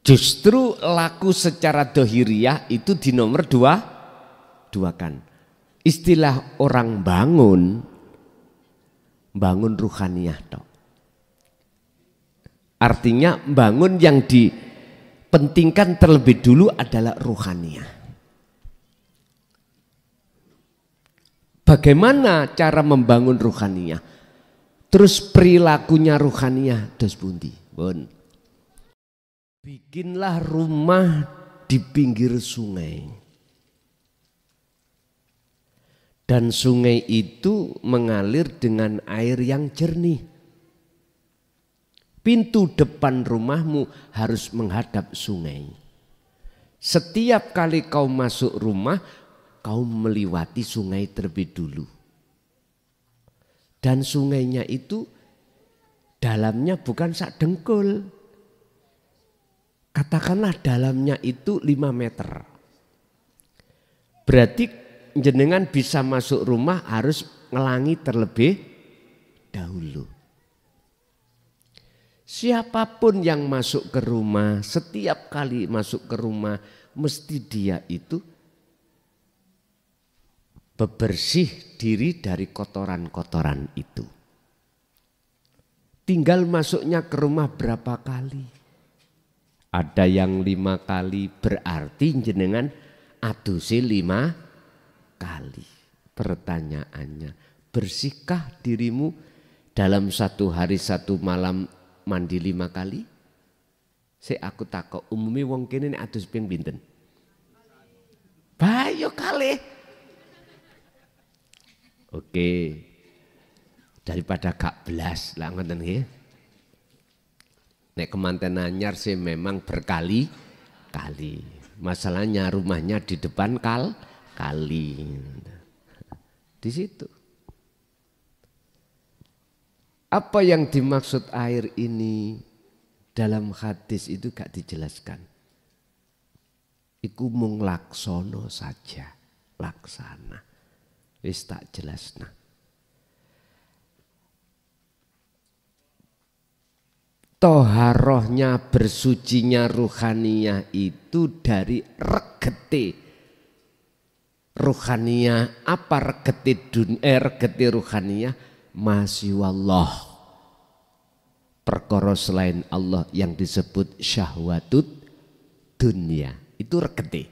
Justru laku secara dohiriyah itu di nomor dua kan. Istilah orang bangun ruhaniyah toh. Artinya bangun yang dipentingkan terlebih dulu adalah ruhaniyah. Bagaimana cara membangun ruhaniyah? Terus perilakunya ruhaniyah dos pundi? Bon. Bikinlah rumah di pinggir sungai. Dan sungai itu mengalir dengan air yang jernih. Pintu depan rumahmu harus menghadap sungai. Setiap kali kau masuk rumah, kau melewati sungai terlebih dulu. Dan sungainya itu dalamnya bukan sak dengkul. Katakanlah dalamnya itu 5 meter. Berarti jenengan bisa masuk rumah harus ngelangi terlebih dahulu. Siapapun yang masuk ke rumah, setiap kali masuk ke rumah, mesti dia itu bebersih diri dari kotoran-kotoran itu. Tinggal masuknya ke rumah berapa kali. Ada yang 5 kali, berarti jenengan adusi 5 kali. Pertanyaannya, bersihkah dirimu dalam 1 hari 1 malam mandi 5 kali? Aku takut umumnya wong kene nek adus ping pinten? Bayo kali. Oke. Daripada gak belas lah ngoten nggih. Nek kemanten anyar sih memang berkali-kali. Masalahnya rumahnya di depan kali. Di situ. Apa yang dimaksud air ini dalam hadis itu gak dijelaskan. Iku mung laksono saja, laksana. Wis tak jelasna. Toharohnya bersucinya ruhaniyah itu dari regete ruhaniyah. Apa regete ruhaniyah? Masiwallah, perkara selain Allah yang disebut syahwatut dunia itu regete.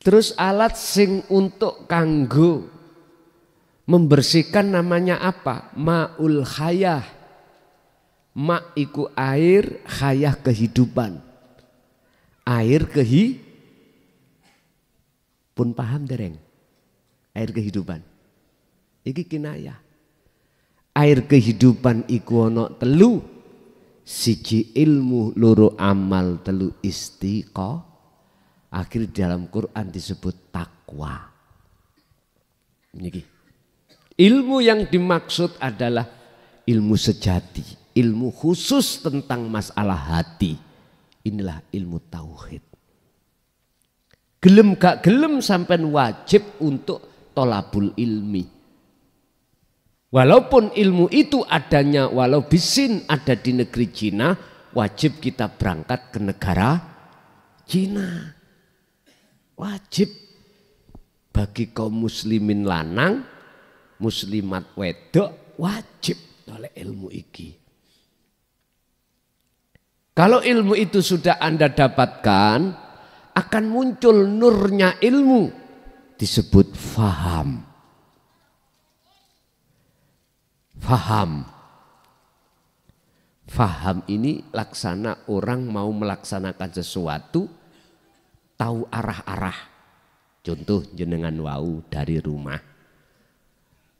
Terus alat sing untuk kanggo membersihkan namanya apa? Ma'ul hayah. Ma' iku air, hayah kehidupan. Air pun paham dereng? Air kehidupan. Iki kinayah. Air kehidupan iku ana 3. Siji ilmu, loro amal, 3 istiqomah. Akhir dalam Quran disebut takwa. Niki. Ilmu yang dimaksud adalah ilmu sejati, ilmu khusus tentang masalah hati. Inilah ilmu tauhid. Gelem gak gelem sampai wajib untuk tolabul ilmi. Walaupun ilmu itu adanya walau bisin ada di negeri Cina, wajib kita berangkat ke negara Cina. Wajib bagi kaum muslimin lanang, muslimat wedok wajib oleh ilmu iki. Kalau ilmu itu sudah Anda dapatkan, akan muncul nurnya ilmu, disebut faham. Faham ini laksana orang mau melaksanakan sesuatu, tahu arah-arah. Contoh jenengan wau dari rumah.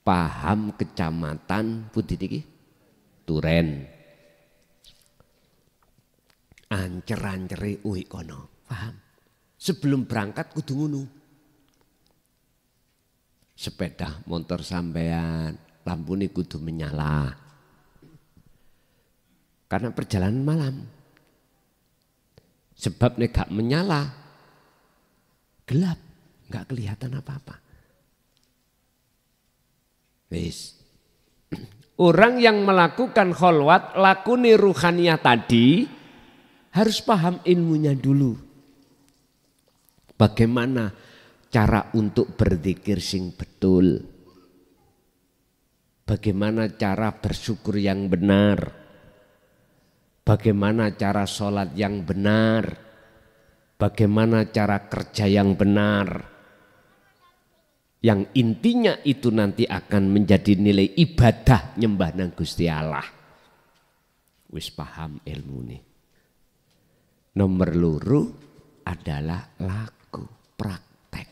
Paham kecamatan putih iki Turen. Ancer-ancere kono, paham. Sebelum berangkat kudu ngono. Sepeda motor sampean, lampune kudu menyala. Karena perjalanan malam. Sebab nek gak menyala gelap, gak kelihatan apa-apa. Wis. Orang yang melakukan kholwat, lakuni ruhaniyah tadi harus paham ilmunya dulu. Bagaimana cara untuk berzikir sing betul? Bagaimana cara bersyukur yang benar? Bagaimana cara sholat yang benar? Bagaimana cara kerja yang benar? Yang intinya itu nanti akan menjadi nilai ibadah nyembah nang Gusti Allah. Wis paham ilmu nih. Nomor loro adalah laku, praktek.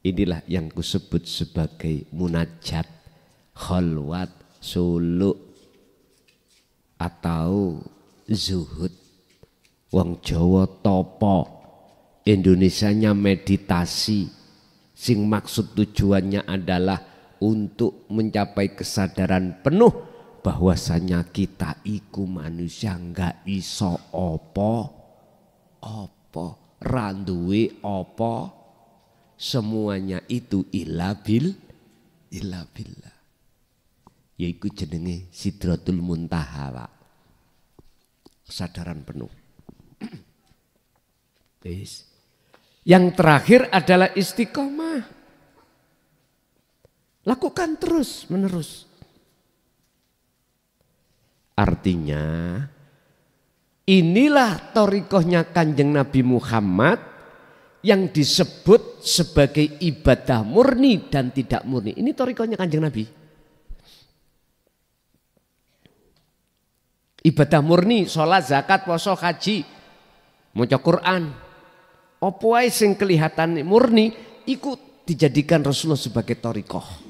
Inilah yang kusebut sebagai munajat, kholwat, suluk, atau zuhud. Wong Jawa topo, Indonesianya meditasi. Sing maksud tujuannya adalah untuk mencapai kesadaran penuh bahwasanya kita iku manusia nggak iso opo randuwe opo, semuanya itu illa billah. Yaiku jenenge Sidratul Muntaha, Pak. Kesadaran penuh. Yang terakhir adalah istiqomah. Lakukan terus menerus. Artinya inilah thariqahnya Kanjeng Nabi Muhammad yang disebut sebagai ibadah murni dan tidak murni. Ini thariqahnya Kanjeng Nabi. Ibadah murni, sholat, zakat, puasa, haji, maca Quran. Apa wae sing kelihatan murni ikut dijadikan Rasulullah sebagai thariqah.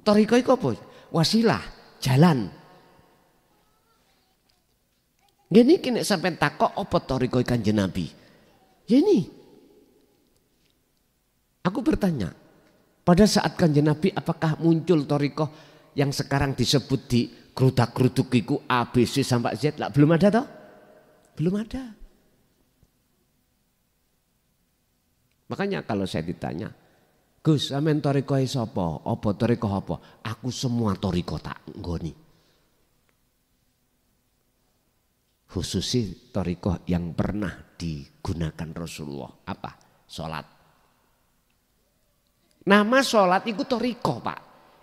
Thariqah iku apa? Wasilah, jalan. Gini kini sampai takok apa thariqah Kanjeng Nabi. Ya ini. Aku bertanya, pada saat Kanjeng Nabi apakah muncul thariqah yang sekarang disebut di gerudak-geruduk iku A, B, C sampai Z? Lah, belum ada toh? Belum ada. Makanya kalau saya ditanya, Gus, sampean thariqah sapa? Apa thariqah apa? Aku semua thariqah tak nggoni. Khususnya thariqah yang pernah digunakan Rasulullah. Apa? Sholat. Nama sholat itu thariqah, Pak.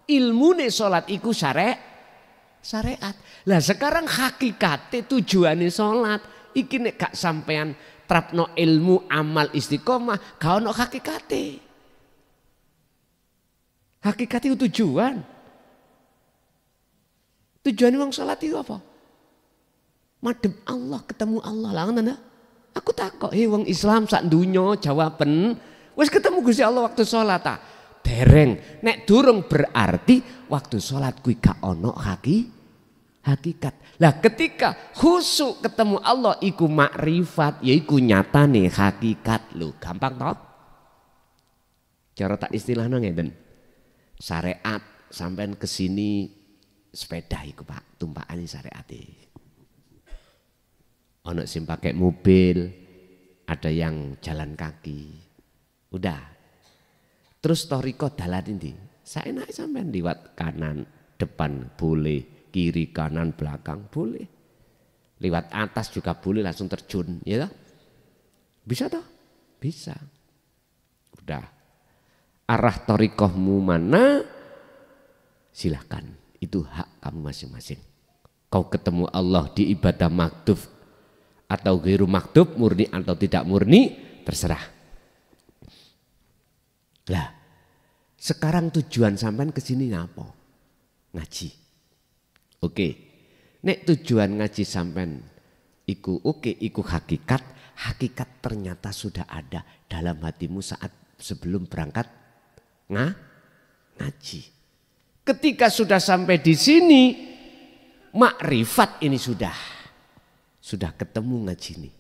Ilmune sholat itu syariat. Lah sekarang hakikate tujuane sholat. Iki nek gak sampean trapno ilmu amal istiqomah, gak ono hakikate. Hakikate itu tujuan. Tujuan wong salat itu apa? Madhep Allah, ketemu Allah. Lah ngono. Aku takok, wong Islam sak donya jawaben, wis ketemu Gusti Allah waktu salat ta? Dereng. Nek durung berarti waktu salat kuwi gak ono hakikat. Lah ketika khusyuk ketemu Allah iku makrifat, yaiku nyatane hakikat. Lho, gampang toh? Cara tak istilahnya ngeten. Syariat sampean kesini sepeda iku Pak, tumpakane syariate. Ono sing pakai mobil, ada yang jalan kaki. Udah. Terus thariqah dalan ndi? Saenake sampean liwat kanan, depan boleh. Kiri, kanan, belakang boleh. Lewat atas juga boleh langsung terjun. Ya toh? Bisa toh? Bisa. Udah. Arah thariqahmu mana? Silahkan. Itu hak kamu masing-masing. Kau ketemu Allah di ibadah maktub atau ghairu maktub, murni atau tidak murni, terserah. Lah, sekarang tujuan sampean kesini apa? Ngaji. Oke, nek tujuan ngaji sampean iku iku hakikat ternyata sudah ada dalam hatimu saat sebelum berangkat ngaji. Ketika sudah sampai di sini, makrifat ini sudah ketemu ngaji ini.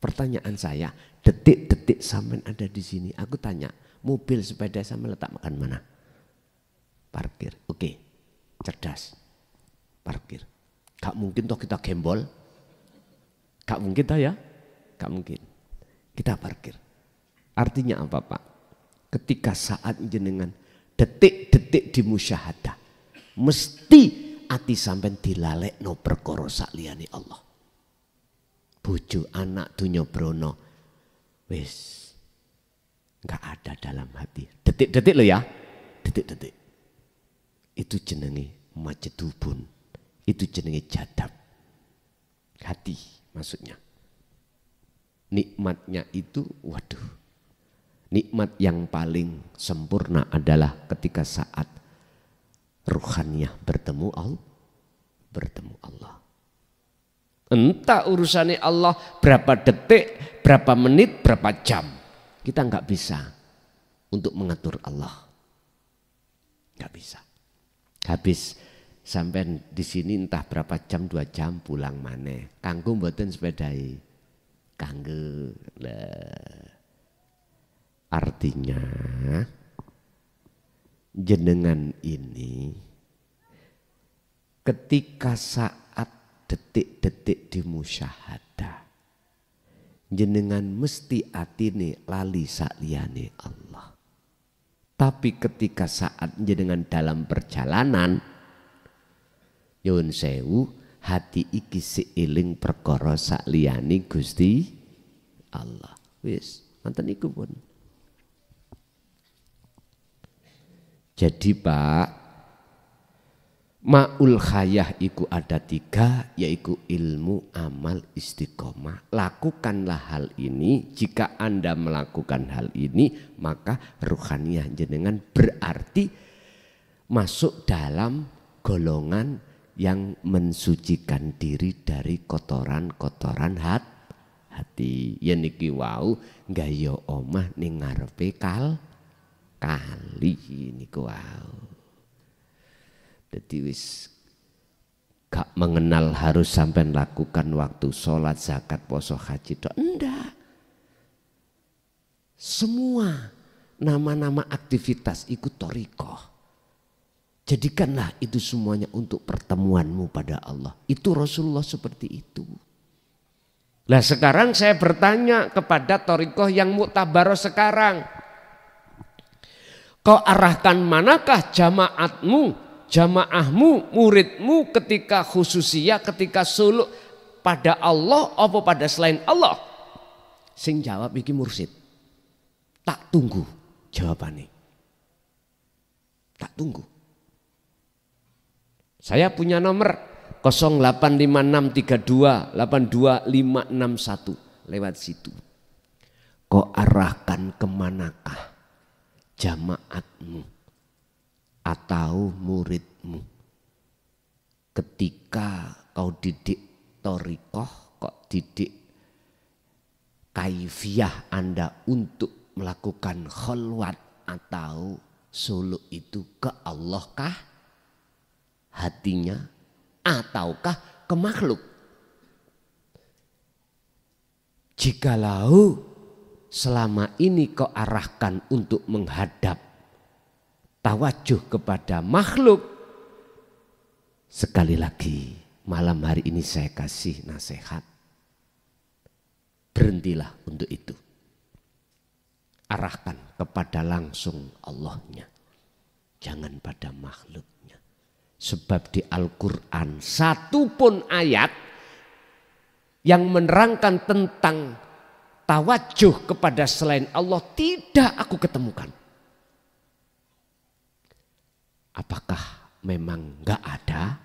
Pertanyaan saya, detik-detik sampean ada di sini, aku tanya, mobil sepeda sampean letak makan mana? Parkir, oke. Cerdas, parkir. Gak mungkin toh kita gembol. Gak mungkin toh ya. Gak mungkin. Kita parkir. Artinya apa Pak? Ketika saat jenengan detik-detik di musyahadah. Mesti ati sampean dilalekno perkara sakliyane Allah. Bojo anak dunya brono wis enggak ada dalam hati. Detik-detik lo ya. Detik-detik. Itu jenenge majedubun. Itu jenenge jadab. Hati maksudnya. Nikmatnya itu waduh. Nikmat yang paling sempurna adalah ketika saat ruhaniyah bertemu Allah. Entah urusannya Allah berapa detik, berapa menit, berapa jam. Kita nggak bisa untuk mengatur Allah. Nggak bisa. Habis sampai di sini entah berapa jam, 2 jam pulang maneh. Kanggo mboten sepedai. Kanggo. Artinya jenengan ini ketika saat detik-detik dimusyahadah jenengan mesti atine lali sakliyane Allah. Tapi ketika saat jenengan dalam perjalanan nyuwun sewu hati iki seiling perkara sakliyane Gusti Allah. Wis, ngoten iku pun. Jadi Pak, ma'ul khayah iku ada 3, yaitu ilmu, amal, istiqomah. Lakukanlah hal ini, jika Anda melakukan hal ini, maka ruhaniyah jenengan berarti masuk dalam golongan yang mensucikan diri dari kotoran-kotoran hati. Ya niki wau gaya omah ning ngarepe kali niku wau. Jadi wis gak mengenal harus sampai lakukan waktu sholat, zakat, poso, haji. Enggak. Semua nama-nama aktivitas ikut thariqah. Jadikanlah itu semuanya untuk pertemuanmu pada Allah. Itu Rasulullah seperti itu. Nah sekarang saya bertanya kepada thariqah yang muktabaroh sekarang. Kau arahkan manakah jamaahmu, muridmu ketika khususiyah, ketika suluk pada Allah apa pada selain Allah? Sing jawab iki mursid. Tak tunggu jawabannya. Tak tunggu. Saya punya nomor 0856328251 lewat situ. Kau arahkan kemanakah jamaatmu atau muridmu ketika kau didik thariqah, kok didik kaifiyah Anda untuk melakukan khalwat atau suluk itu ke Allah kah hatinya ataukah ke makhluk? Jikalau selama ini kau arahkan untuk menghadap tawajuh kepada makhluk, sekali lagi malam hari ini saya kasih nasihat. Berhentilah untuk itu. Arahkan kepada langsung Allahnya. Jangan pada makhluknya. Sebab di Al-Quran satu pun ayat yang menerangkan tentang tawajuh kepada selain Allah tidak aku ketemukan. Apakah memang enggak ada?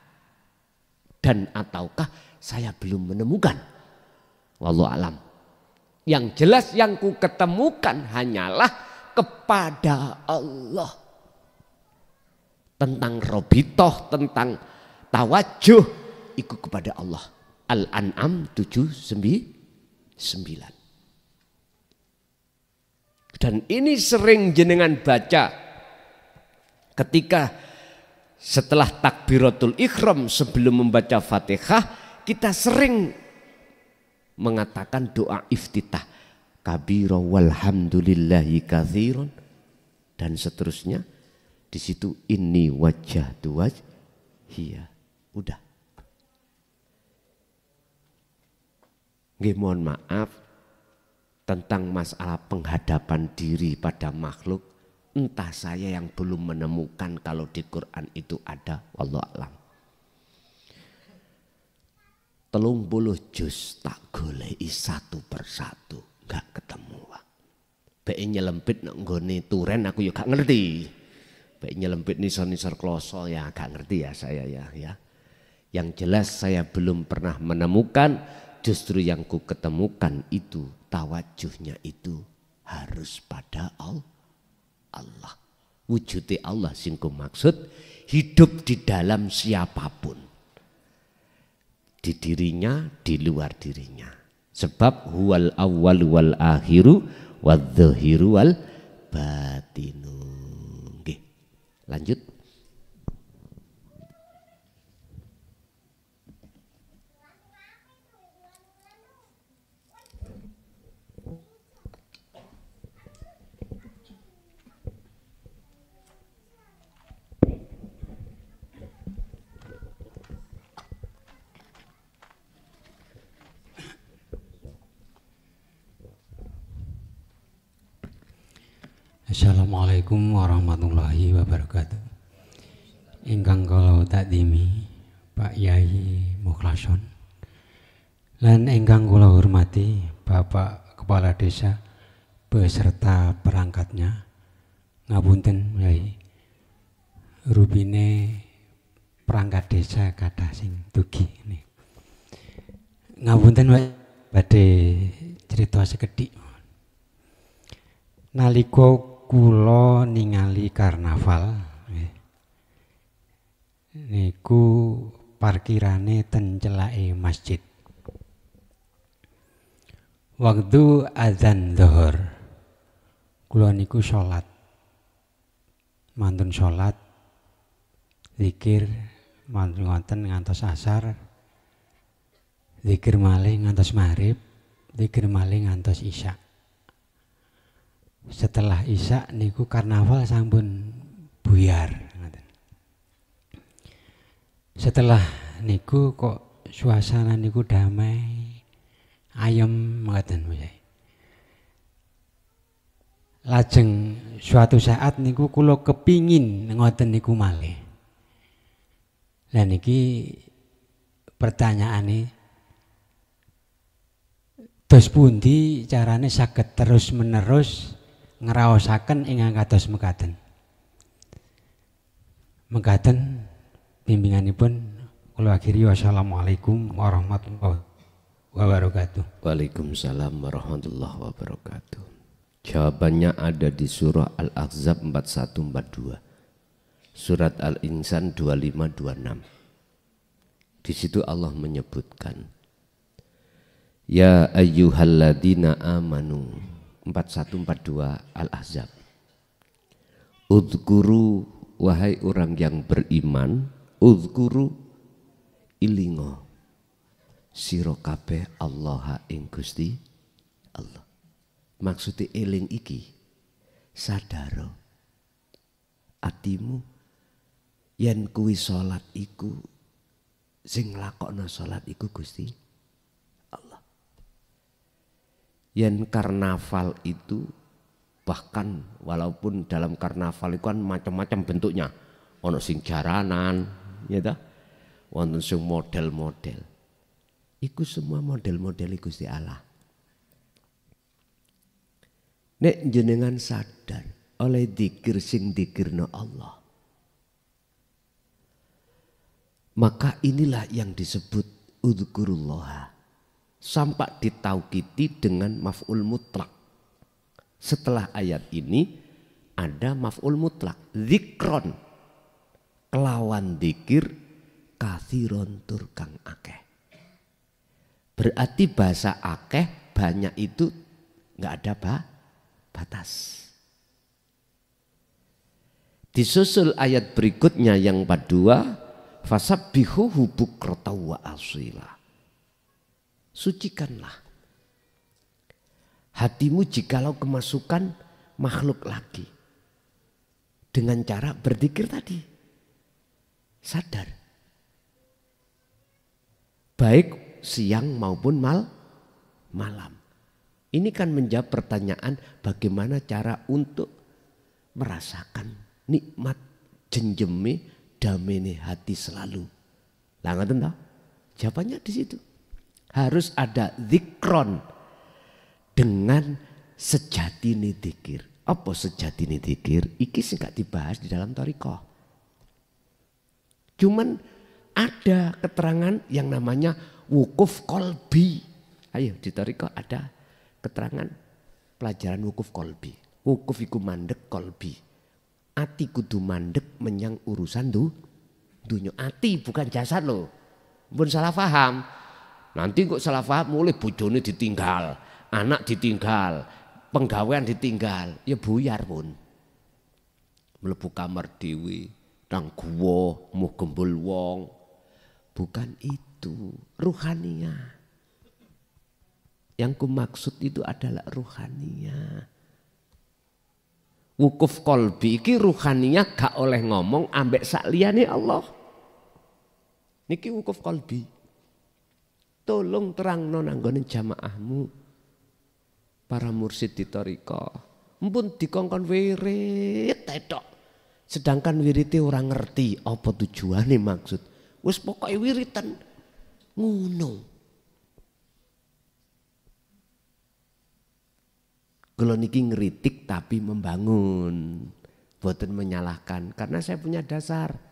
Dan ataukah saya belum menemukan? Wallahu alam. Yang jelas yang ku ketemukan hanyalah kepada Allah. Tentang robitoh, tentang tawajuh itu kepada Allah. Al-An'am 79. Dan ini sering jenengan baca ketika setelah takbiratul ihram sebelum membaca Fatihah kita sering mengatakan doa iftitah kabira walhamdulillahi katsiran dan seterusnya. Di situ inni wajjahtu wajhiya. Udah. Nggih mohon maaf tentang masalah penghadapan diri pada makhluk Entah saya yang belum menemukan kalau di Quran itu ada, wallahu a'lam. 30 juz tak goleki satu persatu, gak ketemu Pak. Bek nyelempit nang nggone turen aku ya gak ngerti. Bek nyelempit nisor-nisor kloso ya gak ngerti ya saya ya. Yang jelas saya belum pernah menemukan, justru yang ku ketemukan itu tawajuhnya itu harus pada Allah. Wujudnya Allah sing ku maksud hidup di dalam siapapun. Di dirinya, di luar dirinya. Sebab huwal awwal wal akhiru wadzahiru wal batinu. Nggih. Lanjut. Assalamualaikum warahmatullahi wabarakatuh. Ingkang kula takdimi Pak Yai Mukhlason lan ingkang kula hormati Bapak Kepala Desa beserta perangkatnya. Ngapunten Yai, rupine perangkat desa kathah sing dugi nih. Ngapunten Pak, badhe cerita sekedhik. Nalika kula ningali karnaval niku parkirane ten celake masjid. Waktu azan zuhur kula niku salat. Mantun salat zikir mantun wonten ngantos asar. Zikir malih ngantos maghrib, zikir malih ngantos isya. Setelah isya niku karnaval sampun buyar. Setelah niku kok suasana niku damai, ayem ngoten Yai. Lajeng suatu saat niku kula kepingin ngoten niku malih. Lah niki pertanyaane, dos pundi carane saged terus menerus ngraosaken ingkang kados mekaten. Mekaten bimbinganipun kula akhiri. Wassalamualaikum warahmatullahi wabarakatuh. Waalaikumsalam warahmatullahi wabarakatuh. Jawabannya ada di surah Al-Ahzab 4142. Surat Al-Insan 2526. Di situ Allah menyebutkan, ya ayyuhalladzina amanu, 4142 Al-Ahzab. Udhkuru, wahai orang yang beriman, udhkuru ilingo sira kabeh Allah ing Gusti Allah. Maksudnya eling iki sadaro atimu yen kuwi salat iku sing nglakokno salat iku Gusti Allah. Yen karnaval itu, bahkan walaupun dalam karnaval itu kan macam-macam bentuknya, ono sing jaranan, ya ta, wonten sing model-model. Iku semua model-model Gusti Allah. Nek jenengan sadar oleh dzikir sing dzikirna Allah, maka inilah yang disebut udzkurullaha. Sampai ditaukiti dengan maf'ul mutlak. Setelah ayat ini ada maf'ul mutlak, zikron, kelawan dzikir kathiron tur kang akeh. Berarti bahasa akeh banyak itu nggak ada batas. Disusul ayat berikutnya yang kedua, fasabbihuhu bukrata wa asila. Sucikanlah hatimu jikalau kemasukan makhluk lagi dengan cara berzikir tadi. Sadar. Baik siang maupun malam. Ini kan menjawab pertanyaan bagaimana cara untuk merasakan nikmat jenjeme damene hati selalu. Lah ngoten toh? Jawabannya di situ. Harus ada zikron dengan sejatine dzikir. Apa sejatine dzikir? Iki sing gak dibahas di dalam thariqah. Cuman ada keterangan yang namanya wukuf kolbi. Ayo di thariqah ada keterangan pelajaran wukuf kolbi. Wukuf iku mandek kolbi. Ati kudu mandek menyang urusan dunya. Ati bukan jasad loh. Pun salah paham. Nanti kok salah paham mulai bojone ditinggal, anak ditinggal, penggawean ditinggal, ya buyar pun. Mlebu kamar dhewe, nang guwa, muh gembul wong. Bukan itu, ruhaniyah. Yang kumaksud itu adalah ruhaniyah. Wukuf kolbi iki ruhaniyah gak oleh ngomong ambek sakliyane Allah. Niki wukuf kolbi. Tolong terangno nanggone jamaahmu. Para mursid di thariqah. Mpun dikongkon wirid tok. Sedangkan wirite ora ngerti apa tujuane maksud. Wis pokoke wiritan ngono. Kula niki ngritik tapi membangun. Boten menyalahkan karena saya punya dasar.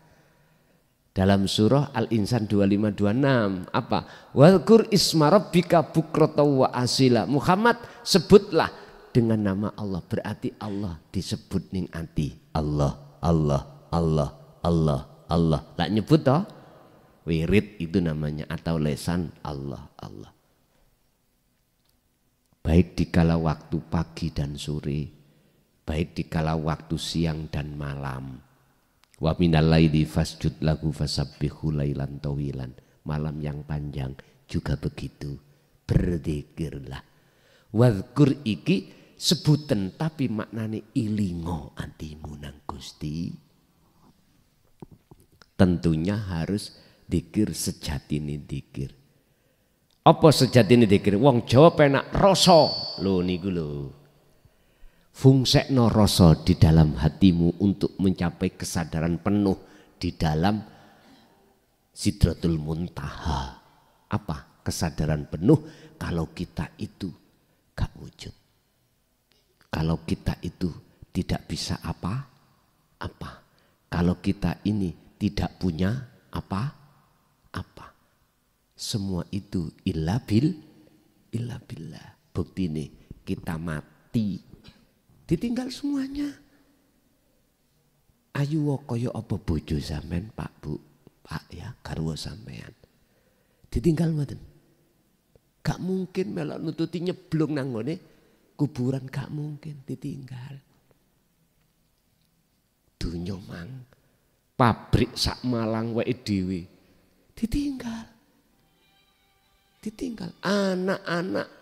Dalam surah Al-Insan 2526 apa? Wadhkur isma rabbika bukrata wa asila. Muhammad sebutlah dengan nama Allah. Berarti Allah disebut ning ati. Allah, Allah, Allah, Allah, Allah. Lah nyebut toh? Wirid itu namanya atau lesan Allah, Allah. Baik dikala waktu pagi dan sore, baik dikala waktu siang dan malam. Wa minal laili fasjud lahu fasabbihu lailan tawilan. Malam yang panjang juga begitu. Berzikirlah. Wadhkur iki sebutan tapi maknane ilingo antimu nang Gusti. Tentunya harus dzikir sejatine dzikir. Apa sejatine dzikir? Wong Jawa penak rasa. Lho niku lho. Fungsekno rasa di dalam hatimu untuk mencapai kesadaran penuh di dalam Sidratul Muntaha. Apa? Kesadaran penuh kalau kita itu gak wujud. Kalau kita itu tidak bisa apa-apa. Kalau kita ini tidak punya apa-apa. Semua itu illa billah. Bukti ini kita mati. Ditinggal semuanya. Ayu kaya apa bojo sampean Pak Bu, Pak ya garwa sampean. Ditinggal mboten. Gak mungkin melok nututi nyeblong nang ngene kuburan, gak mungkin ditinggal. Dunya mang pabrik sak Malang wae dhewe ditinggal. Ditinggal anak-anak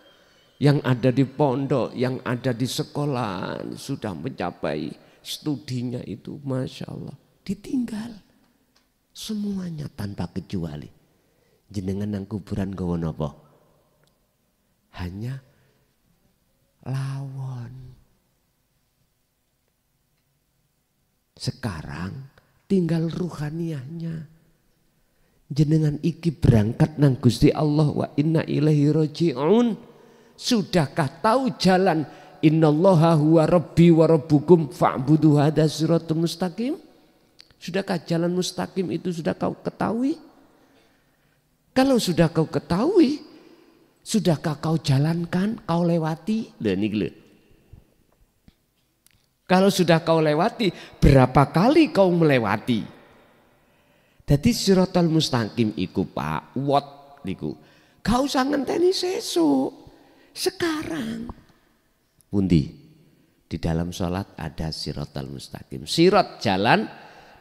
yang ada di pondok, yang ada di sekolah sudah mencapai studinya itu, Masya Allah, ditinggal semuanya tanpa kecuali. Jenengan nang kuburan gawa napa? Hanya lawon. Sekarang tinggal ruhaniyahnya. Jenengan iki berangkat nang Gusti Allah, wa inna ilaihi raji'un. Sudahkah tahu jalan? Innallaha huwa rabbi wa rabbukum fa'budu hadza siratal mustaqim. Sudahkah jalan mustaqim itu sudah kau ketahui? Kalau sudah kau ketahui, sudahkah kau jalankan, kau lewati? Lah niki lho. Kalau sudah kau lewati, berapa kali kau melewati? Jadi siratal mustaqim iku Pak, what niku. Kau usah ngenteni sesuk. Sekarang pundi di dalam sholat ada siratal mustaqim. Sirat jalan,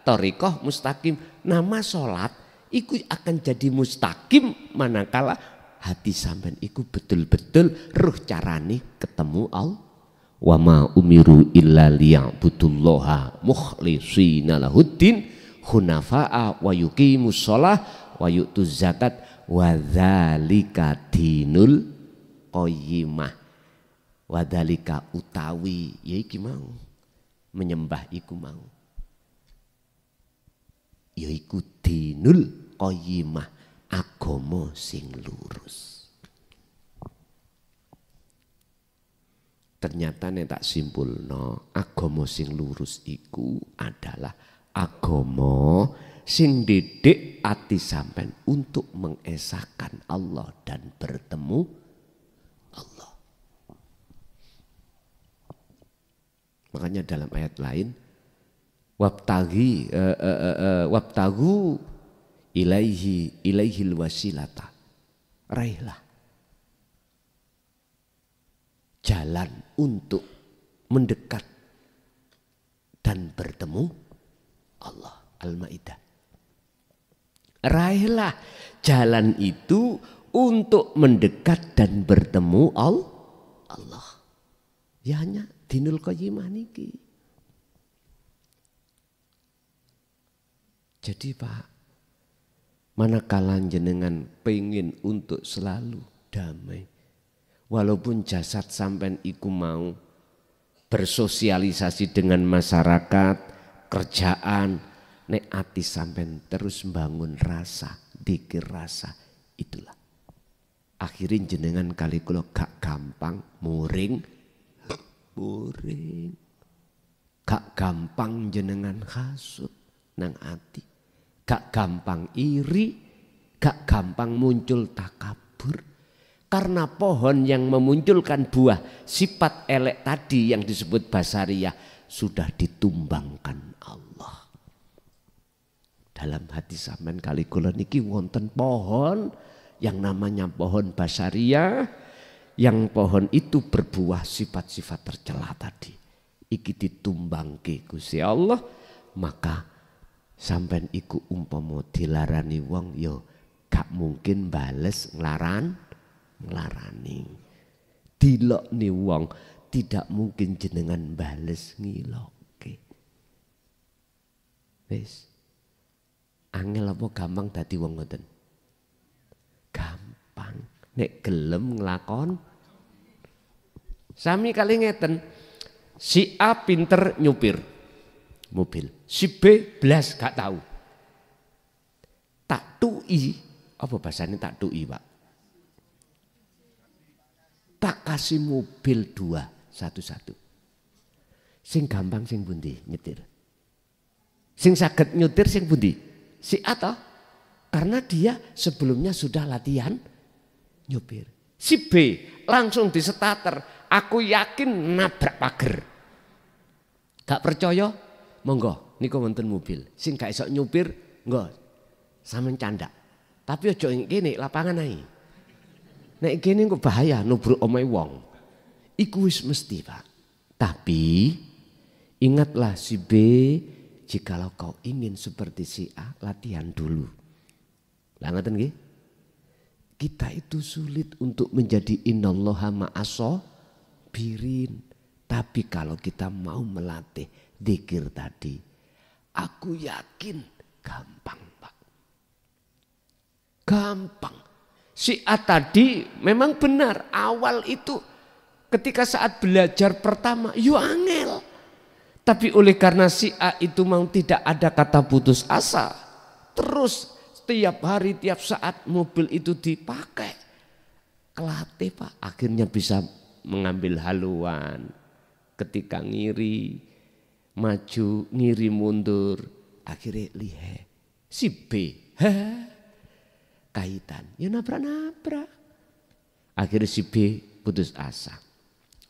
thariqah mustaqim. Nama sholat iku akan jadi mustaqim manakala hati sampean iku betul-betul ruh carane ketemu Allah. Wa ma umiru illa liya'budullaha mukhlishina lahuddin hunafa'a wa yuqimus shalah wa yu'tuz zakat wa dzalika dinul qayyimah. Wadhalika utawi ya iki mau menyembah iku mau. Yaiku dinul qayyimah, agama sing lurus. Ternyata nek tak simpulno, agama sing lurus iku adalah agama sing didik ati sampean untuk mengesahkan Allah dan bertemu Allah. Makanya dalam ayat lain wabtagu ilaihil wasilata, raihlah jalan untuk mendekat dan bertemu Allah. Al-Maidah. Raihlah jalan itu untuk mendekat dan bertemu Allah. Ya hanya dinul qayyimah niki. Jadi Pak, manakala jenengan pengen untuk selalu damai, walaupun jasad sampean iku mau bersosialisasi dengan masyarakat, kerjaan, nek ati sampean terus membangun rasa, dikir rasa, itulah. Akhirin jenengan kali kula gak gampang muring, gak gampang jenengan hasud nang ati. Gak gampang iri, gak gampang muncul takabur. Karena pohon yang memunculkan buah sifat elek tadi yang disebut basariyah sudah ditumbangkan Allah. Dalam hati sampean kali kula niki wonten pohon yang namanya pohon basariyah, yang pohon itu berbuah sifat-sifat tercela tadi. Iki ditumbangke Gusti Allah, maka sampean iku umpama dilarani wong yo gak mungkin bales nglarani. Dilokne wong tidak mungkin jenengan bales ngilokke. Wis. Angel apa gampang dadi wong ngoten? Gampang. Nek gelem nglakon. Sami kali ngeten. Si A pinter nyupir mobil, si B blas gak tahu. Tak tui, apa bahasanya tak tui Pak? Tak kasih mobil dua, satu-satu. Sing gampang sing pundi nyetir. Sing saged nyetir sing pundi? Si A toh? Karena dia sebelumnya sudah latihan nyupir. Si B langsung disetater, aku yakin nabrak pager. Gak percaya? Monggo, niku wonten mobil. Sing gak iso nyupir, nggo. Sampeyan candak. Tapi aja kene lapangan ae. Nek kene kok bahaya nubruk omahe wong. Iku wis mesti, Pak. Tapi ingatlah si B, jikalau kau ingin seperti si A, latihan dulu. Lah ngoten nggih? Kita itu sulit untuk menjadi innallaha ma'as-sabirin. Tapi kalau kita mau melatih dzikir tadi, aku yakin gampang Pak. Gampang. Si A tadi memang benar, awal itu ketika saat belajar pertama, yo angel. Tapi oleh karena si A itu mau tidak ada kata putus asa, terus setiap hari tiap saat mobil itu dipakai, kelatih Pak, akhirnya bisa mengambil haluan. Ketika ngiri, maju, ngiri mundur, akhirnya lihe. Si B, kaitan, ya nabrak-nabrak. Akhirnya si B putus asa.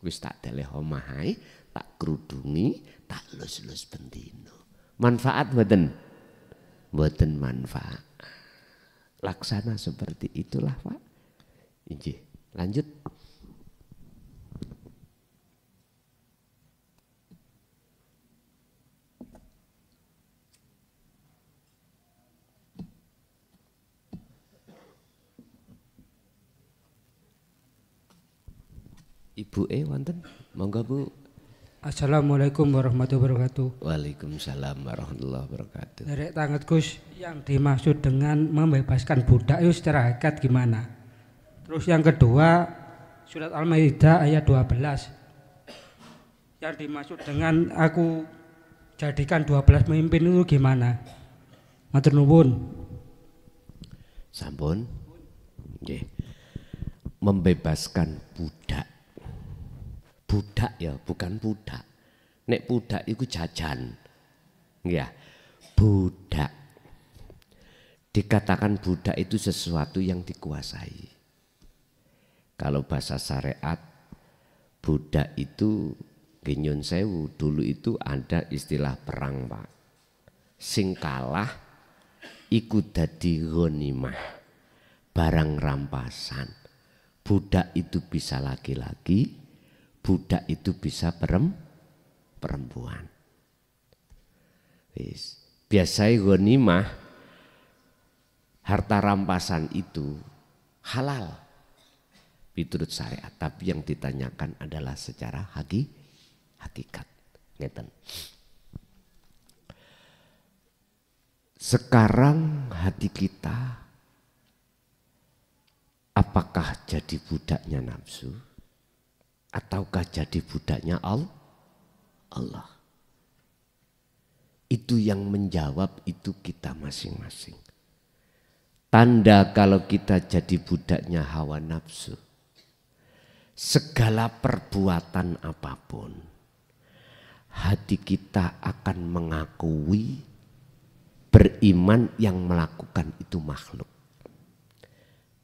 Wis tak teleh omahai, tak kerudungi, tak lus-lus bendino. Manfaat mboten? Mboten manfaat. Laksana seperti itulah Pak. Injih, lanjut. Ibu wonten, monggo Bu. Assalamualaikum warahmatullahi wabarakatuh. Waalaikumsalam warahmatullahi wabarakatuh. Dari tangan Gus, yang dimaksud dengan membebaskan budak itu secara hakikat gimana? Terus yang kedua, surat Al-Maidah ayat 12. yang dimaksud dengan aku jadikan 12 pemimpin itu gimana? Matur nuwun. Sampun. Nggih. Membebaskan budak. Budak ya, bukan budak. Nek budak iku jajan. Nggih. Budak. Dikatakan budak itu sesuatu yang dikuasai. Kalau bahasa syariat, budak itu Nyun Sewu, dulu itu ada istilah perang, Pak. Sing kalah iku dadi ghanimah, barang rampasan. Budak itu bisa laki-laki, budak itu bisa perempuan. Biasanya ghanimah, harta rampasan itu halal menurut syariat, tapi yang ditanyakan adalah secara hakikat. Ngeten. Sekarang hati kita apakah jadi budaknya nafsu ataukah jadi budaknya Allah? Itu yang menjawab itu kita masing-masing. Tanda kalau kita jadi budaknya hawa nafsu, segala perbuatan apapun, hati kita akan mengakui beriman yang melakukan itu makhluk.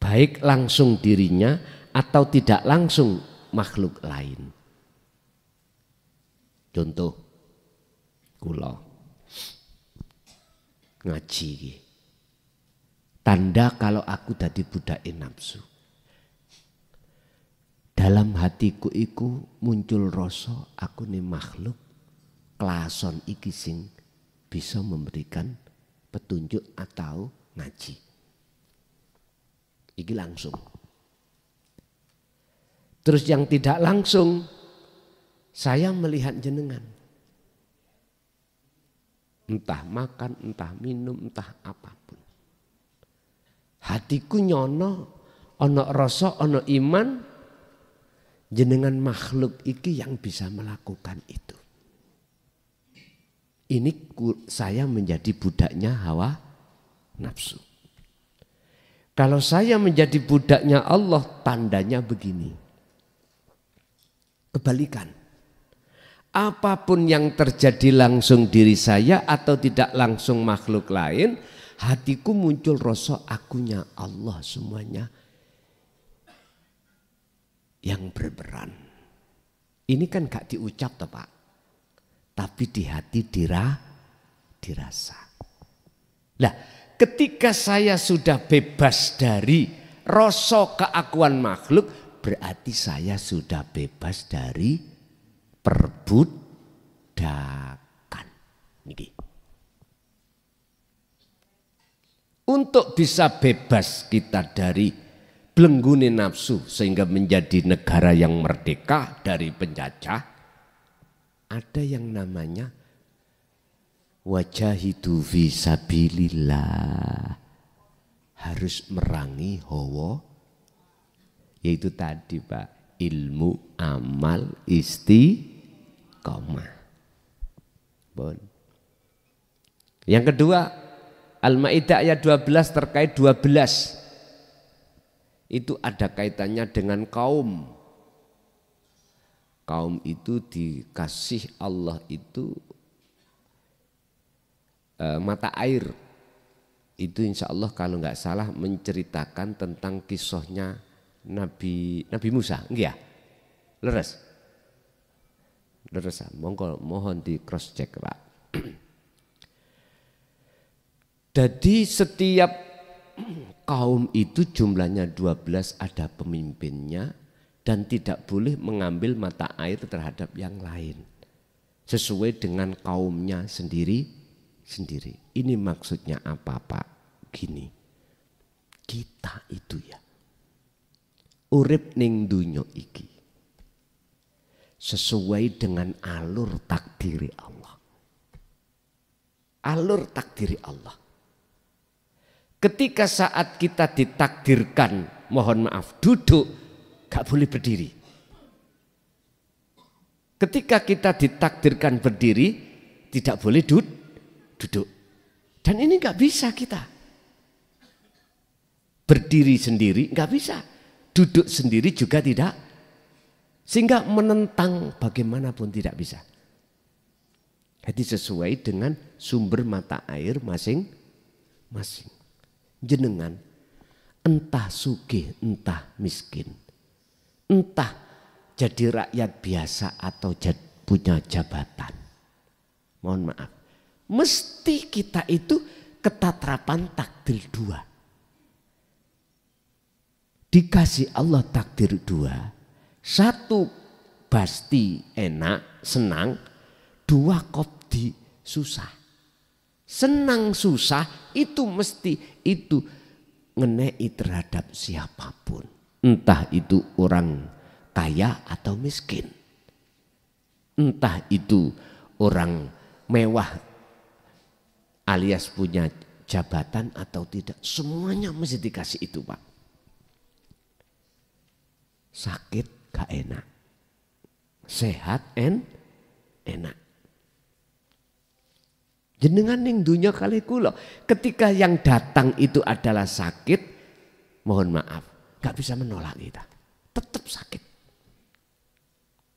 Baik langsung dirinya atau tidak langsung makhluk lain. Contoh, kula ngaji. Tanda kalau aku dadi budak nafsu. Dalam hatiku iku muncul rasa aku nih makhluk klason iki sing bisa memberikan petunjuk atau ngaji. Iki langsung. Terus yang tidak langsung, saya melihat jenengan. Entah makan, entah minum, entah apapun. Hatiku nyono, ono rasa, ono iman, jenengan makhluk iki yang bisa melakukan itu. Ini saya menjadi budaknya hawa nafsu. Kalau saya menjadi budaknya Allah, tandanya begini. Kebalikan. Apapun yang terjadi langsung diri saya atau tidak langsung makhluk lain, hatiku muncul rasa akunya Allah semuanya yang berperan. Ini kan gak diucap toh Pak, tapi di hati dirasa. Nah, ketika saya sudah bebas dari rasa keakuan makhluk, berarti saya sudah bebas dari perbudakan. Niki. Untuk bisa bebas kita dari belenggune nafsu sehingga menjadi negara yang merdeka dari penjajah, ada yang namanya wajahidu fi sabilillah, harus merangi hawa, yaitu tadi Pak, ilmu, amal, istiqomah. Bon. Yang kedua, Al-Maidah ayat 12 terkait 12. Itu ada kaitannya dengan kaum. Kaum itu dikasih Allah itu mata air. Itu insya Allah kalau nggak salah menceritakan tentang kisahnya Nabi Musa. Enggak ya? Leres? Leres, mohon di cross check Pak. Jadi setiap kaum itu jumlahnya 12, ada pemimpinnya dan tidak boleh mengambil mata air terhadap yang lain. Sesuai dengan kaumnya sendiri. Ini maksudnya apa Pak? Gini, kita itu ya urip ning dunya iki sesuai dengan alur takdiri Allah. Alur takdiri Allah. Ketika saat kita ditakdirkan, mohon maaf, duduk, gak boleh berdiri. Ketika kita ditakdirkan berdiri, tidak boleh duduk. Dan ini nggak bisa kita. Berdiri sendiri nggak bisa. Duduk sendiri juga tidak. Sehingga menentang bagaimanapun tidak bisa. Jadi sesuai dengan sumber mata air masing-masing. Jenengan entah sugih entah miskin. Entah jadi rakyat biasa atau punya jabatan. Mohon maaf. Mesti kita itu ketatrapan takdir dua. Dikasih Allah takdir dua. Satu pasti enak, senang. Dua kopdi susah. Senang susah itu mesti itu ngenei terhadap siapapun. Entah itu orang kaya atau miskin. Entah itu orang mewah alias punya jabatan atau tidak. Semuanya mesti dikasih itu, Pak. Sakit gak enak. Sehat enak. Jenengan ning dunya kali kula, ketika yang datang itu adalah sakit, mohon maaf, gak bisa menolak kita. Tetap sakit.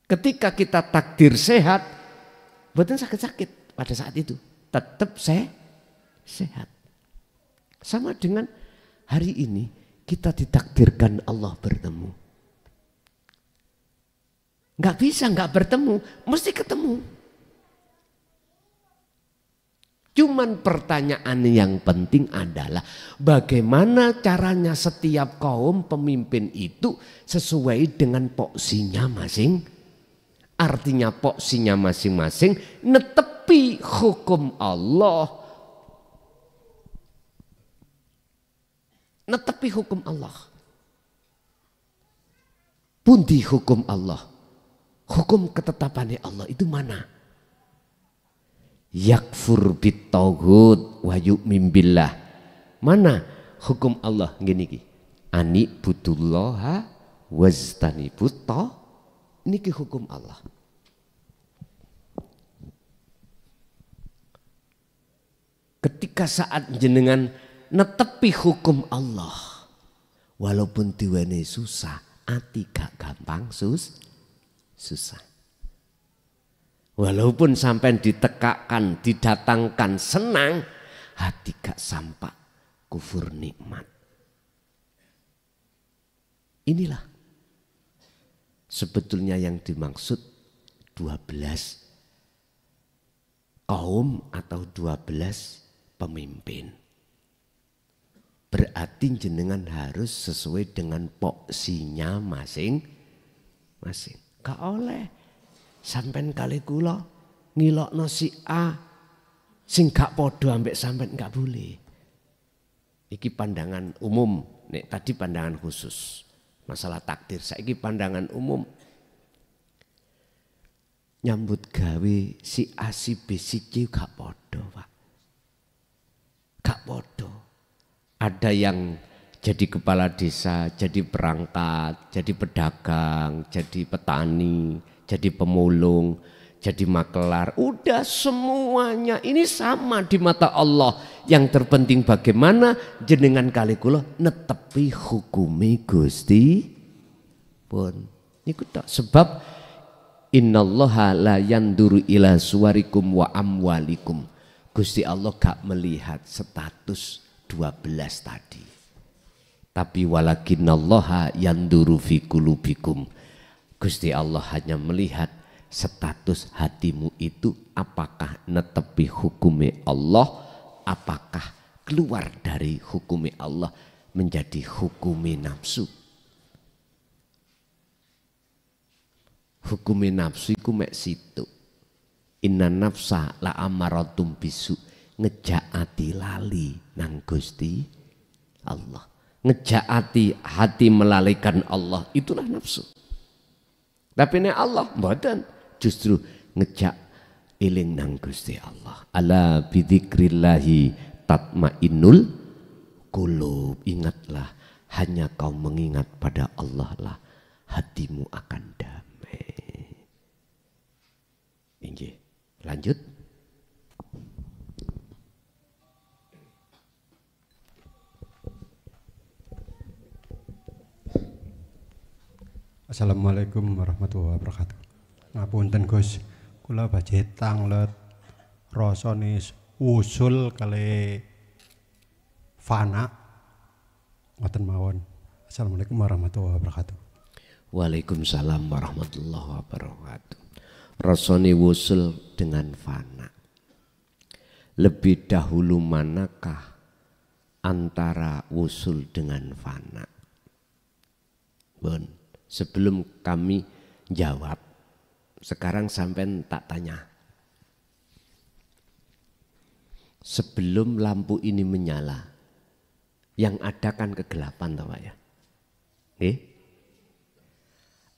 Ketika kita takdir sehat, bukan sakit-sakit pada saat itu, tetap sehat. Sama dengan hari ini kita ditakdirkan Allah bertemu. Gak bisa gak bertemu, mesti ketemu. Cuman pertanyaan yang penting adalah bagaimana caranya setiap kaum pemimpin itu sesuai dengan poksinya masing. Artinya poksinya masing-masing netepi hukum Allah. Netepi hukum Allah. Pundi hukum Allah. Hukum ketetapannya Allah itu mana? Yakfur bitaghut wa yu'min billah. Mana hukum Allah gini ki? Ani butullaha waztanibut niki hukum Allah. Ketika saat jenengan netepi hukum Allah, walaupun diwene susah, ati gak gampang susah. Walaupun sampai ditekakkan, didatangkan senang, hati gak sampak kufur nikmat. Inilah sebetulnya yang dimaksud 12 kaum atau 12 pemimpin. Berarti jenengan harus sesuai dengan poksinya masing-masing. Gak oleh sampean kali kula ngilokno si A sing gak padha ambek sampean gak boleh. Iki pandangan umum, nek tadi pandangan khusus. Masalah takdir, saiki pandangan umum. Nyambut gawe si A si B si C gak padha, Pak. Gak padha. Ada yang jadi kepala desa, jadi perangkat, jadi pedagang, jadi petani, jadi pemulung, jadi makelar. Udah semuanya ini sama di mata Allah. Yang terpenting bagaimana jenengan kali kula netepi hukumi Gusti pun. Niku tok sebab innallaha la yanduru ila suwarikum wa amwalikum. Gusti Allah gak melihat status 12 tadi. Tapi walakinallaha yanduru fi qulubikum. Gusti Allah hanya melihat status hatimu itu apakah netepi hukumi Allah, apakah keluar dari hukumi Allah menjadi hukumi nafsu. Hukumi nafsu iku mek situ. Inna nafsa la amaratum bisu, ngejaati lali nang Gusti Allah. Ngejaati hati melalaikan Allah, itulah nafsu. Tapi nek Allah mboten, justru ngejak eling nang Gusti Allah. Ala bidzikrillahi tatmainnul qulub. Ingatlah, hanya kau mengingat pada Allah lah hatimu akan damai. Oke, lanjut. Assalamualaikum warahmatullahi wabarakatuh. Ngapunten Gus, kula badhe tanglet rasane usul kali fana ngoten mawon. Assalamualaikum warahmatullahi wabarakatuh. Waalaikumsalam warahmatullahi wabarakatuh. Rasane wusul dengan fana. Lebih dahulu manakah antara wusul dengan fana? Bon, sebelum kami jawab, sekarang sampean tak tanya. Sebelum lampu ini menyala, yang ada kan kegelapan toh Pak ya.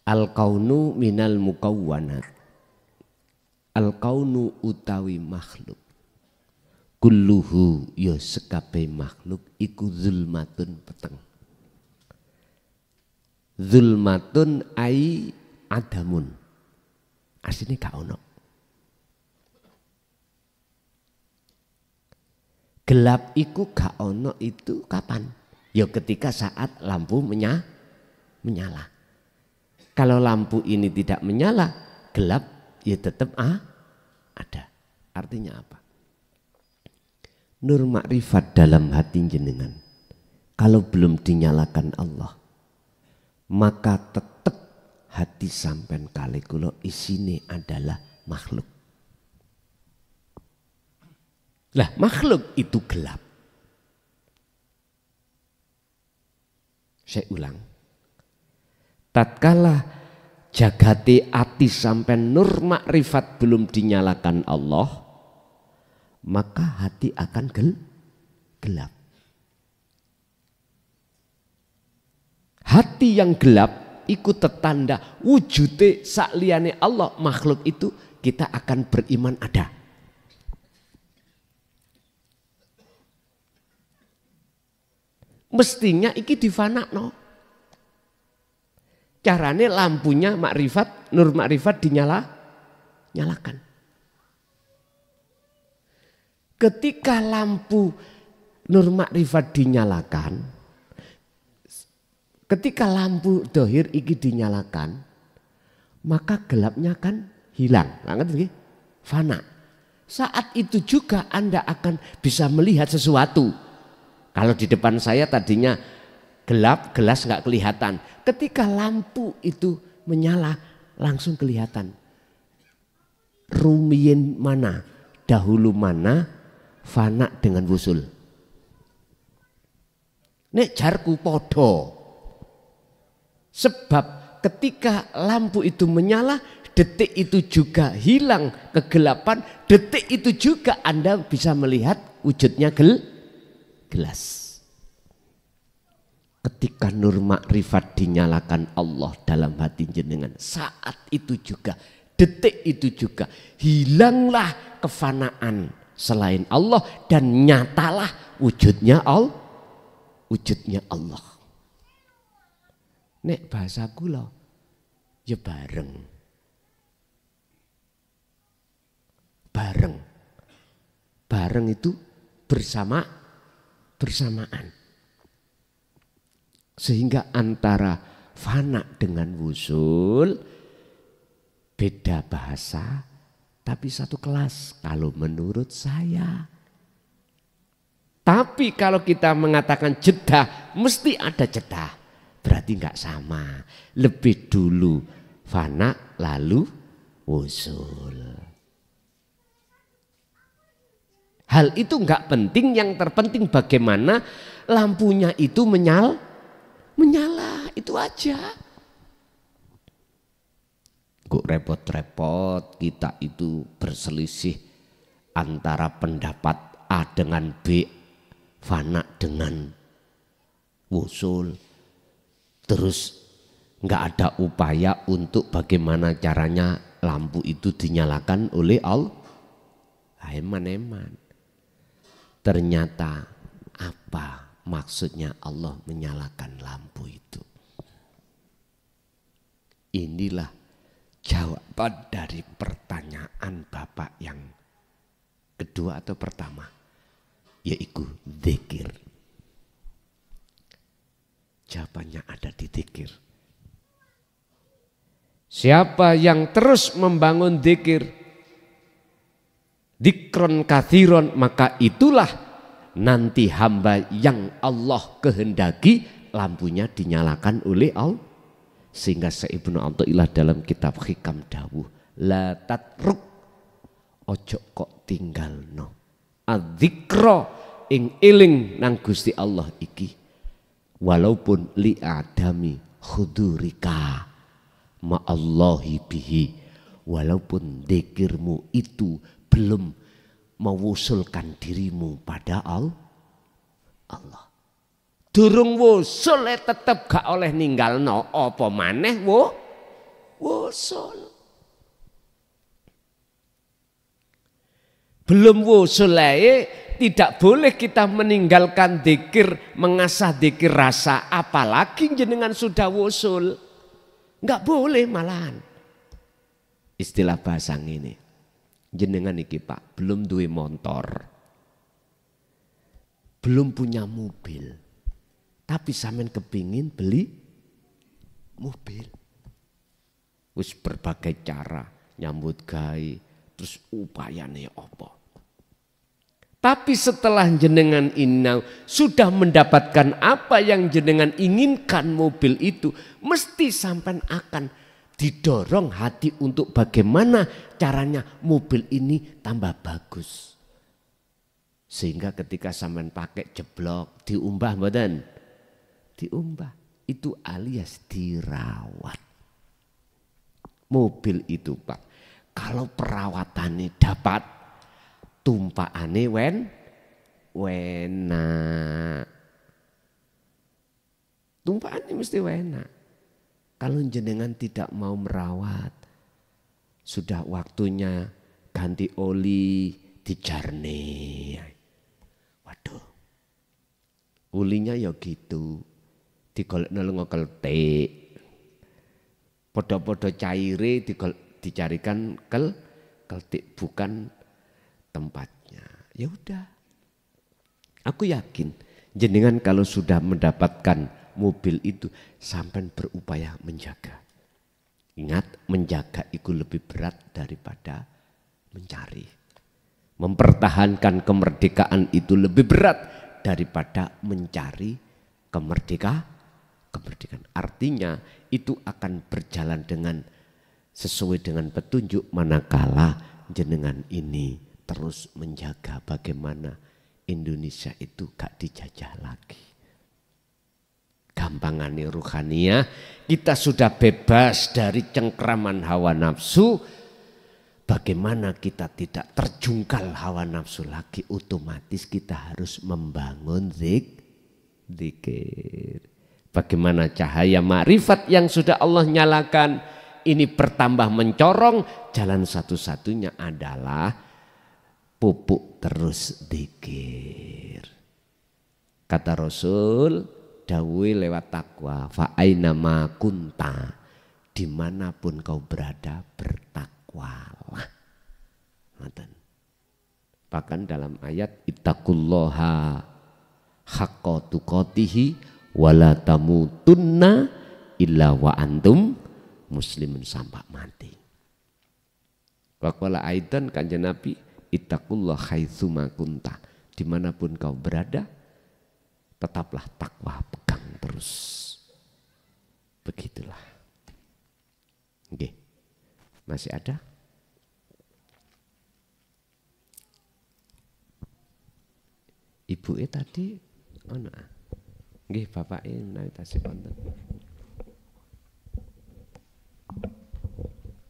Al-kaunu minal mukawwanat. Al-kaunu utawi makhluk. Kulluhu ya sekabe makhluk iku zulmatun peteng. Zulmatun ai adamun. Asline gak ono. Gelap iku gak ono itu kapan? Ya ketika saat lampu menyala. Kalau lampu ini tidak menyala, gelap ya tetap ada. Artinya apa? Nur makrifat dalam hati jenengan. Kalau belum dinyalakan Allah, maka tetap hati sampean kali kula isine adalah makhluk. Lah makhluk itu gelap. Saya ulang. Tatkala jagati ati sampai nur makrifat belum dinyalakan Allah, maka hati akan gelap. Hati yang gelap ikut tetanda wujude sakliyane Allah, makhluk itu kita akan beriman ada. Mestinya iki difanakno. Carane lampunya makrifat, nur makrifat nyalakan. Ketika lampu nur makrifat dinyalakan, ketika lampu dohir iki dinyalakan, maka gelapnya kan hilang. Ngerti? Fana. Saat itu juga Anda akan bisa melihat sesuatu. Kalau di depan saya tadinya gelap, gelas nggak kelihatan. Ketika lampu itu menyala, langsung kelihatan. Rumiyin mana, dahulu mana, fana dengan wusul. Nek jarku podo. Sebab ketika lampu itu menyala, detik itu juga hilang kegelapan. Detik itu juga Anda bisa melihat wujudnya gelas. Ketika nur makrifat dinyalakan Allah dalam hati jenengan, saat itu juga, detik itu juga hilanglah kefanaan selain Allah dan nyatalah wujudnya Allah. Nek bahasa kula ya bareng. Bareng itu bersamaan. Sehingga antara fana dengan wusul beda bahasa tapi satu kelas kalau menurut saya. Tapi kalau kita mengatakan jeda mesti ada jeda, berarti nggak sama. Lebih dulu fana lalu wusul. Hal itu nggak penting, yang terpenting bagaimana lampunya itu menyala, itu aja. Kok repot-repot kita itu berselisih antara pendapat A dengan B, fana dengan wusul. Terus nggak ada upaya untuk bagaimana caranya lampu itu dinyalakan oleh Allah. Eman. Ternyata apa maksudnya Allah menyalakan lampu itu? Inilah jawaban dari pertanyaan pertanyaan Bapak yang kedua atau pertama, yaitu zikir. Jawabannya ada di zikir. Siapa yang terus membangun zikir, dzikron kathiron, maka itulah nanti hamba yang Allah kehendaki lampunya dinyalakan oleh Allah. Sehingga Ibnu Athaillah dalam kitab Hikam dawuh, la tatruk, ojo kok tinggalno adzikra ing eling nang Gusti Allah iki, walaupun li adami khudurika ma'allahi bihi, walaupun dzikirmu itu belum mewusulkan dirimu pada Allah. Durung wusul tetep gak oleh ninggalno, apa maneh wusul. Belum wusul tidak boleh kita meninggalkan dzikir, mengasah dzikir rasa, apalagi jenengan sudah wusul. Enggak boleh malahan. Istilah bahasa ini. Jenengan iki Pak, belum duwe motor. Belum punya mobil. Tapi sampean kepingin beli mobil. Wis berbagai cara nyambut gawe, terus upayane apa. Tapi setelah jenengan ini sudah mendapatkan apa yang jenengan inginkan mobil itu, mesti sampean akan didorong hati untuk bagaimana caranya mobil ini tambah bagus. Sehingga ketika sampean pakai jeblok, diumbah mboten? Diumbah, itu alias dirawat. Mobil itu Pak, kalau perawatannya dapat, tumpaane enak. Tumpaane mesti enak. Kalau jenengan tidak mau merawat, sudah waktunya ganti oli, dijarne. Waduh, ulinya ya gitu. Digolekno lenga keltik, podo-podo caire dicarikan keltik, bukan tempatnya. Ya udah, aku yakin jenengan kalau sudah mendapatkan mobil itu sampai berupaya menjaga. Ingat, menjaga itu lebih berat daripada mencari. Mempertahankan kemerdekaan itu lebih berat daripada mencari kemerdekaan. Artinya itu akan berjalan sesuai dengan petunjuk manakala jenengan ini terus menjaga bagaimana Indonesia itu gak dijajah lagi. Gampangane ruhaniyah, kita sudah bebas dari cengkraman hawa nafsu. Bagaimana kita tidak terjungkal hawa nafsu lagi, otomatis kita harus membangun zikir. Bagaimana cahaya ma'rifat yang sudah Allah nyalakan ini bertambah mencorong, jalan satu-satunya adalah pupuk terus zikir. Kata Rasul, dawuh lewat takwa, fa aina ma kunta, dimanapun kau berada bertakwalah. Bahkan dalam ayat ittaqullaha haqqa tuqatihi wala tamutunna illa wa antum muslimun, sampai mati. Waqala aidan kanjeng Nabi, ittaqullah haitsuma kunta, dimanapun kau berada tetaplah takwa, pegang terus. Begitulah. Oke. Masih ada? Ibu tadi ono. Nggih, Bapak menawi tasih wonten.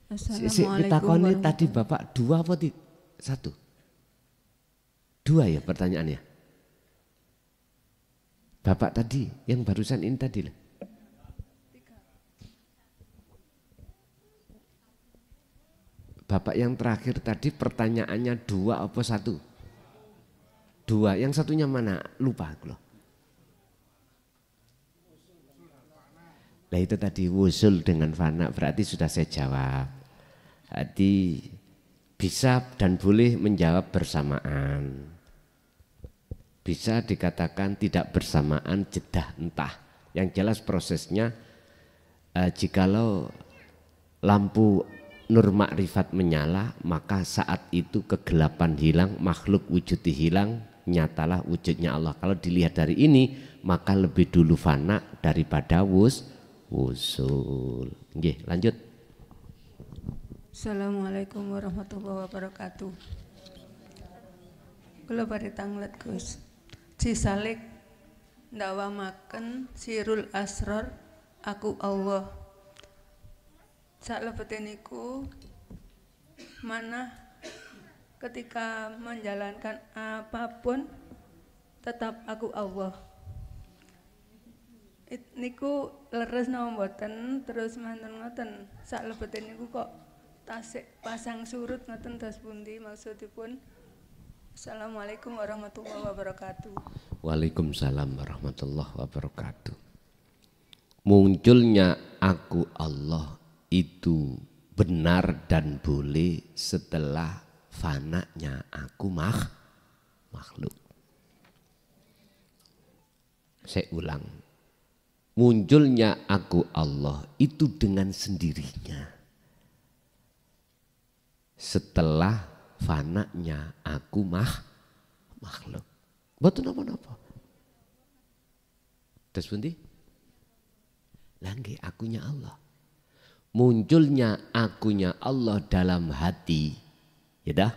Assalamualaikum. Tadi Bapak dua apa satu? Dua ya pertanyaannya. Bapak tadi yang barusan ini tadi lah. Bapak yang terakhir tadi pertanyaannya dua apa satu? Dua, yang satunya mana? Lupa aku loh. Nah itu tadi wusul dengan fana, berarti sudah saya jawab. Jadi bisa dan boleh menjawab bersamaan. Bisa dikatakan tidak bersamaan, jeda entah. Yang jelas prosesnya jikalau lampu nur makrifat menyala, maka saat itu kegelapan hilang, makhluk wujudnya hilang, nyatalah wujudnya Allah. Kalau dilihat dari ini, maka lebih dulu fana daripada wusul. Nggih, lanjut. Assalamualaikum warahmatullahi wabarakatuh. Kula badhe tanglet Gus. Cisalik ndawamaken sirul asrar aku Allah. Salebete niku manah ketika menjalankan apapun tetap aku Allah. Niku leres napa mboten, terus mantun ngoten. Salebete niku kok tasik pasang surut ngoten dos pundi maksudipun. Assalamualaikum warahmatullahi wabarakatuh. Waalaikumsalam warahmatullahi wabarakatuh. Munculnya aku Allah itu benar dan boleh setelah fananya aku makhluk. Saya ulang. Munculnya aku Allah itu dengan sendirinya. Setelah fananya aku makhluk. Betul napa-napa. Terus pundi? Langge akunya Allah. Munculnya akunya Allah dalam hati, ya dah.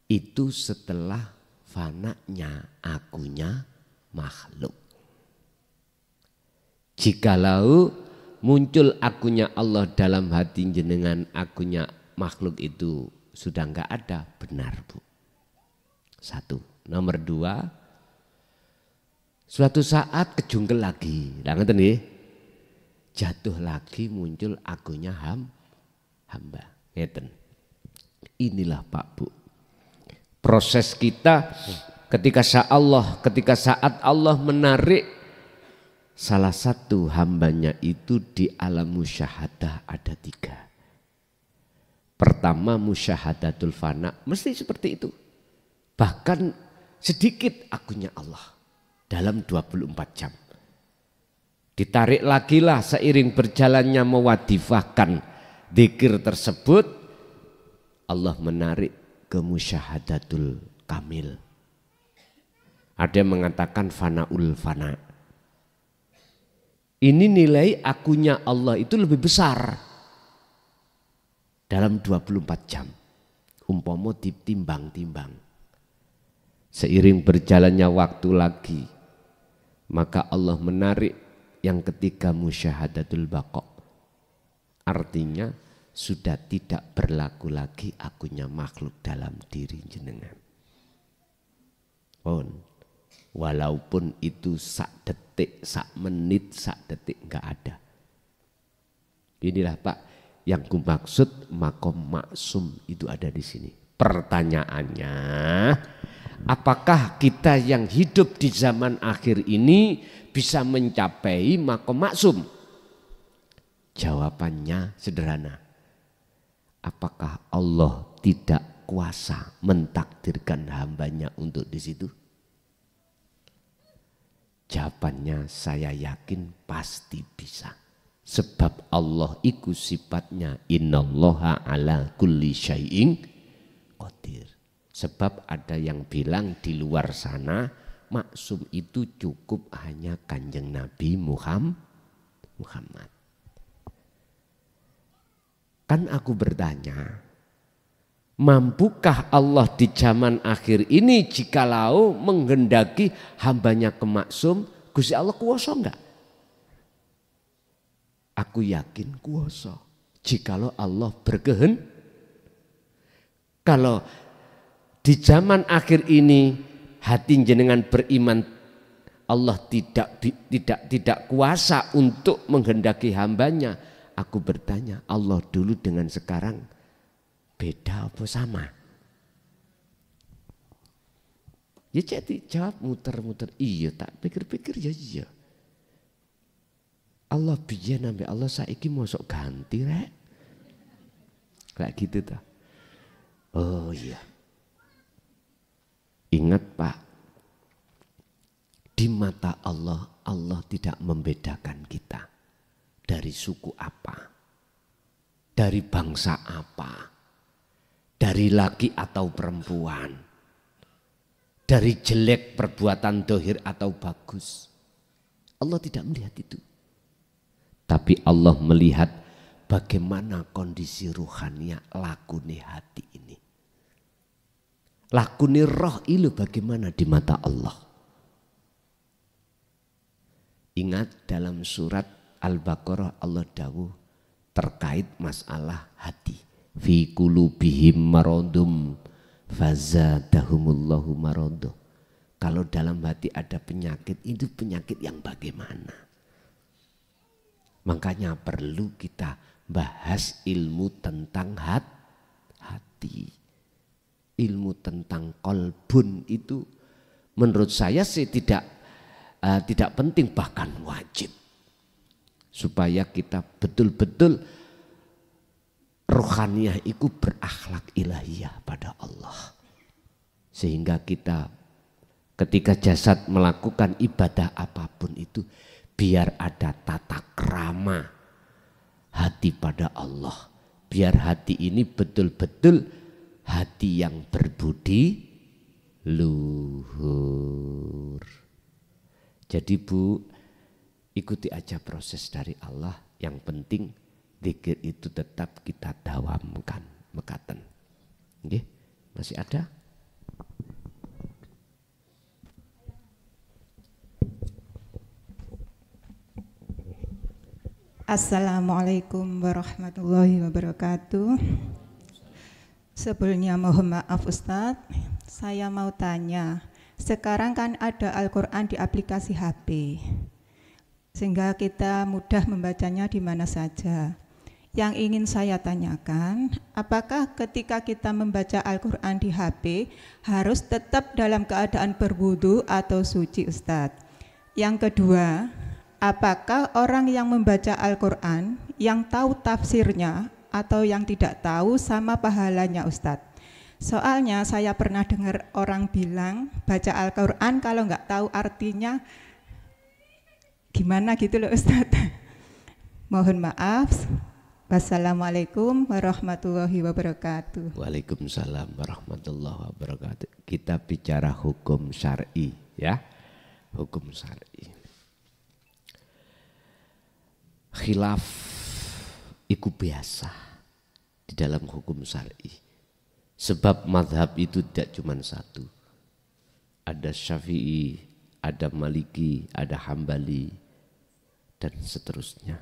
Itu setelah fananya akunya makhluk. Jikalau muncul akunya Allah dalam hati jenengan, akunya makhluk itu sudah enggak ada, benar Bu. Satu. Nomor dua, suatu saat kejungkel lagi, ngeten nggih. Jatuh lagi muncul akunya hamba. Ngeten. Inilah Pak Bu. Proses kita ketika saat Allah menarik salah satu hambanya itu di alam musyahadah ada 3. Pertama musyahadatul fana, mesti seperti itu. Bahkan sedikit akunya Allah dalam 24 jam. Ditarik lagi lah seiring berjalannya mewadifahkan dzikir tersebut, Allah menarik ke musyahadatul kamil. Ada yang mengatakan fanaul fana. Ini nilai akunya Allah itu lebih besar. Dalam 24 jam. Umpama ditimbang-timbang. Seiring berjalannya waktu lagi, maka Allah menarik yang ketiga musyahadatul baqa. Artinya sudah tidak berlaku lagi akunya makhluk dalam diri jenengan. Walaupun itu sak detik, sak menit, sak detik enggak ada. Inilah Pak yang ku maksud makom maksum itu ada di sini. Pertanyaannya, apakah kita yang hidup di zaman akhir ini bisa mencapai makom maksum? Jawabannya sederhana. Apakah Allah tidak kuasa mentakdirkan hambanya untuk di situ? Jawabannya saya yakin pasti bisa. Sebab Allah itu sifatnya innallaha ala kulli syai'in qadir. Sebab ada yang bilang di luar sana maksum itu cukup hanya Kanjeng Nabi Muhammad. Kan aku bertanya, mampukah Allah di zaman akhir ini jikalau menghendaki hambanya kemaksum? Gusti Allah kuasa enggak? Aku yakin kuasa. Jikalau Allah berkehendak. Kalau di zaman akhir ini hati jenengan beriman, Allah tidak kuasa untuk menghendaki hambanya. Aku bertanya, Allah dulu dengan sekarang beda apa sama? Ya jadi jawab muter-muter, iya tak pikir-pikir ya iya. Allah biyen sampai Allah saiki mosok ganti rek. Kayak gitu tuh. Oh iya. Ingat Pak, di mata Allah, Allah tidak membedakan kita dari suku apa, dari bangsa apa, dari laki atau perempuan, dari jelek perbuatan dohir atau bagus. Allah tidak melihat itu. Tapi Allah melihat bagaimana kondisi ruhania lakune hati ini. Lakune roh itu bagaimana di mata Allah. Ingat dalam surat Al-Baqarah Allah dawuh terkait masalah hati. Fi qulubihim maradum fazadahumullahu maradu. Kalau dalam hati ada penyakit, itu penyakit yang bagaimana? Makanya perlu kita bahas ilmu tentang hati. Ilmu tentang kolbun itu menurut saya sih tidak penting, bahkan wajib. Supaya kita betul-betul rohaniah itu berakhlak ilahiyah pada Allah. Sehingga kita ketika jasad melakukan ibadah apapun itu, biar ada tata krama hati pada Allah. Biar hati ini betul-betul hati yang berbudi luhur. Jadi Bu, ikuti aja proses dari Allah. Yang penting zikir itu tetap kita dawamkan, mekaten. Nggih, masih ada? Assalamualaikum warahmatullahi wabarakatuh. Sebelumnya mohon maaf Ustadz, saya mau tanya. Sekarang kan ada Al-Quran di aplikasi HP, sehingga kita mudah membacanya di mana saja. Yang ingin saya tanyakan, apakah ketika kita membaca Al-Quran di HP harus tetap dalam keadaan berwudu atau suci Ustadz? Yang kedua, apakah orang yang membaca Al-Quran yang tahu tafsirnya atau yang tidak tahu sama pahalanya Ustadz? Soalnya saya pernah dengar orang bilang baca Al-Quran kalau nggak tahu artinya gimana gitu loh Ustadz. Mohon maaf. Wassalamualaikum warahmatullahi wabarakatuh. Waalaikumsalam warahmatullahi wabarakatuh. Kita bicara hukum syar'i ya. Hukum syar'i. Khilaf itu biasa di dalam hukum syar'i. Sebab mazhab itu tidak cuma satu. Ada Syafi'i, ada Maliki, ada Hambali, dan seterusnya.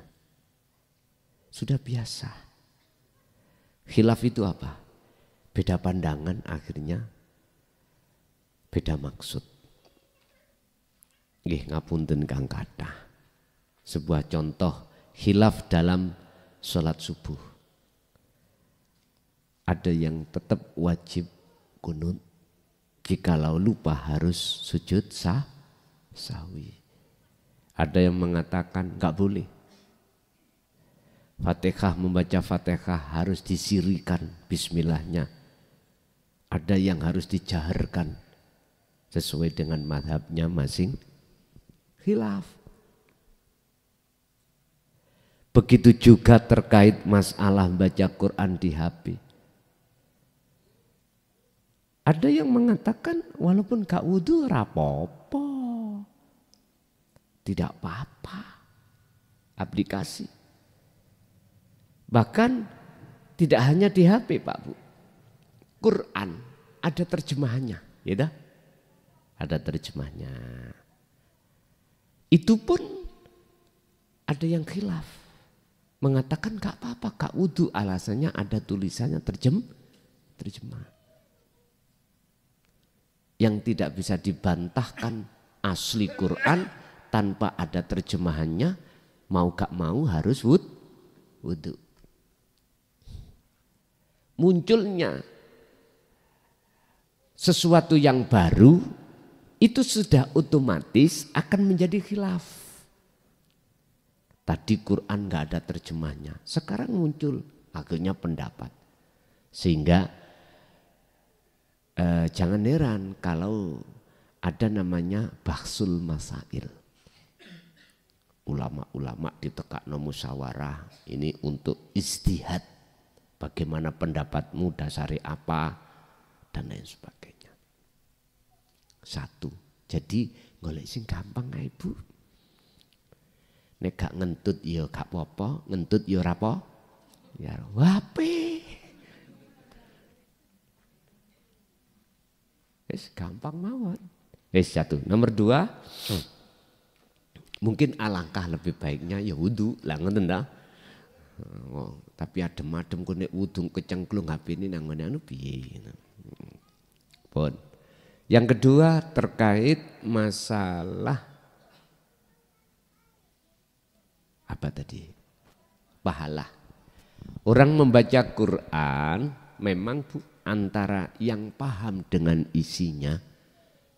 Sudah biasa. Khilaf itu apa? Beda pandangan, akhirnya beda maksud. Nggih ngapunten Kang Kathah. Sebuah contoh khilaf dalam sholat subuh. Ada yang tetap wajib kunut, jikalau lupa harus sujud sahwi. Ada yang mengatakan enggak boleh. Fatihah, membaca Fatihah harus disirikan bismillahnya. Ada yang harus dijaharkan sesuai dengan mazhabnya masing. Khilaf. Begitu juga terkait masalah baca Quran di HP. Ada yang mengatakan walaupun gak wudu rapopo, tidak apa-apa, aplikasi. Bahkan tidak hanya di HP Pak Bu, Quran ada terjemahannya, ya dah? Ada terjemahnya. Itu pun ada yang khilaf, mengatakan gak apa-apa, gak wudu, alasannya ada tulisannya terjemah. Yang tidak bisa dibantahkan asli Quran tanpa ada terjemahannya, mau gak mau harus wudu. Munculnya sesuatu yang baru itu sudah otomatis akan menjadi khilaf. Tadi Quran gak ada terjemahnya, sekarang muncul akhirnya pendapat. Sehingga Jangan heran kalau ada namanya bahsul masail. Ulama-ulama ditekakno musyawarah ini untuk istihad. Bagaimana pendapatmu, dasari apa dan lain sebagainya. Satu. Jadi golek sing gampang ae, Bu. Nek gak ngentut ya gak apa-apa, ngentut ya ora apa. Ya wape. Wis gampang mawon. Wis satu. Nomor 2. Mungkin alangkah lebih baiknya ya wudu lah ngoten ta. Oh, tapi adem-adem ku nek wudu kecengklung HP ini nang ngene anu piye. Pun. Yang kedua terkait masalah apa tadi? Pahala. Orang membaca Quran memang antara yang paham dengan isinya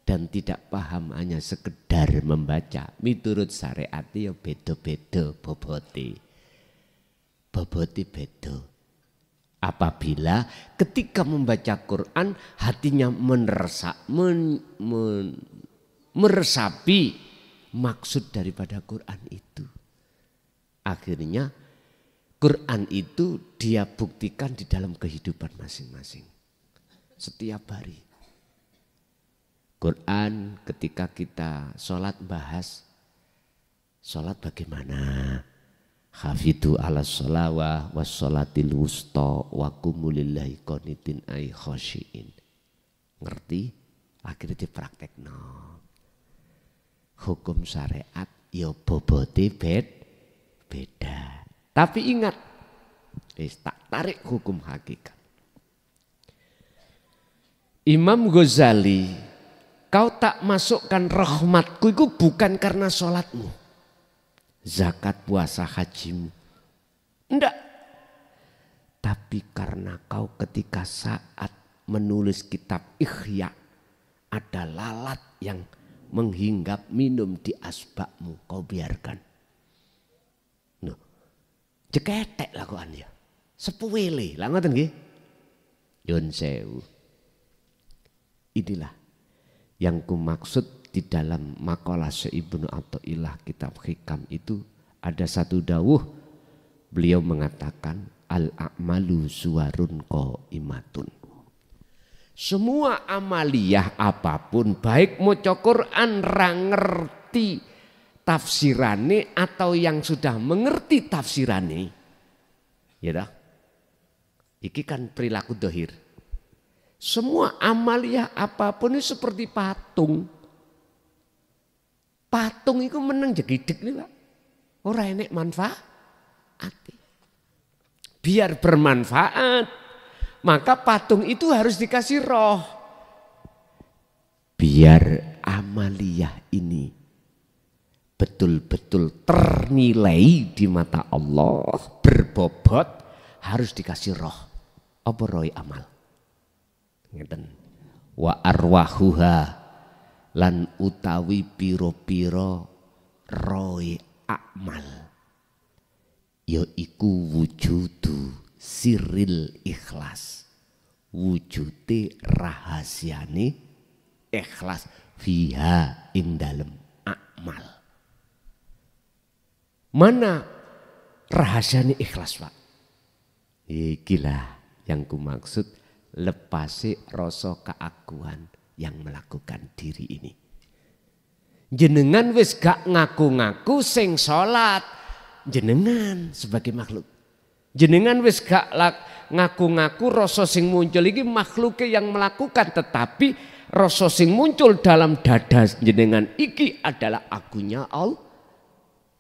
dan tidak paham hanya sekedar membaca. Miturut syariat ya beda-beda bobote. Bobote beda. Apabila ketika membaca Quran hatinya meresapi maksud daripada Quran itu. Akhirnya Quran itu dia buktikan di dalam kehidupan masing-masing. Setiap hari. Quran ketika kita sholat bahas sholat bagaimana. Hafidhu ala sholawah was sholatil wusta wa kumulillahi qanitin ay khosyiin. Ngerti? Akhirnya dipraktekno. Hukum syariat ya bobote beda. Tapi ingat, tak tarik hukum hakikat. Imam Ghazali, kau tak masukkan rahmatku itu bukan karena sholatmu, zakat, puasa, hajimu. Enggak. Tapi karena kau ketika saat menulis kitab Ihya ada lalat yang menghinggap minum di asbakmu, kau biarkan. Nuh, ceketek lakukan dia. Sepuwele, lah ngoten nggih. Yun sewu. Inilah yang kumaksud di dalam makalah Ibnu Athaillah kitab Hikam itu ada satu dawuh, beliau mengatakan al-a'malu suwarun qaimatun. Semua amaliyah apapun baik maca Quran ra ngerti tafsirane atau yang sudah mengerti tafsirane. Ya dah. Iki kan perilaku dohir. Semua amaliyah apapun itu seperti patung. Patung itu menang jegidek nih Pak. Ora enek manfaat. Biar bermanfaat. Maka patung itu harus dikasih roh. Biar amaliyah ini betul-betul ternilai di mata Allah. Berbobot harus dikasih roh. Apa roh amal? Ngeten. Wa arwahuha lan utawi piro-piro roe amal yaiku wujudu siril ikhlas, wujude rahasiane ikhlas fiha ing dalem amal. Mana rahasiane ikhlas Pak? Ikilah yang kumaksud lepasi rasa keakuan yang melakukan diri ini. Jenengan wis gak ngaku-ngaku sing salat, jenengan sebagai makhluk. Jenengan wis gak ngaku-ngaku rasa sing muncul iki makhluke yang melakukan, tetapi rasa sing muncul dalam dada jenengan iki adalah akunya Allah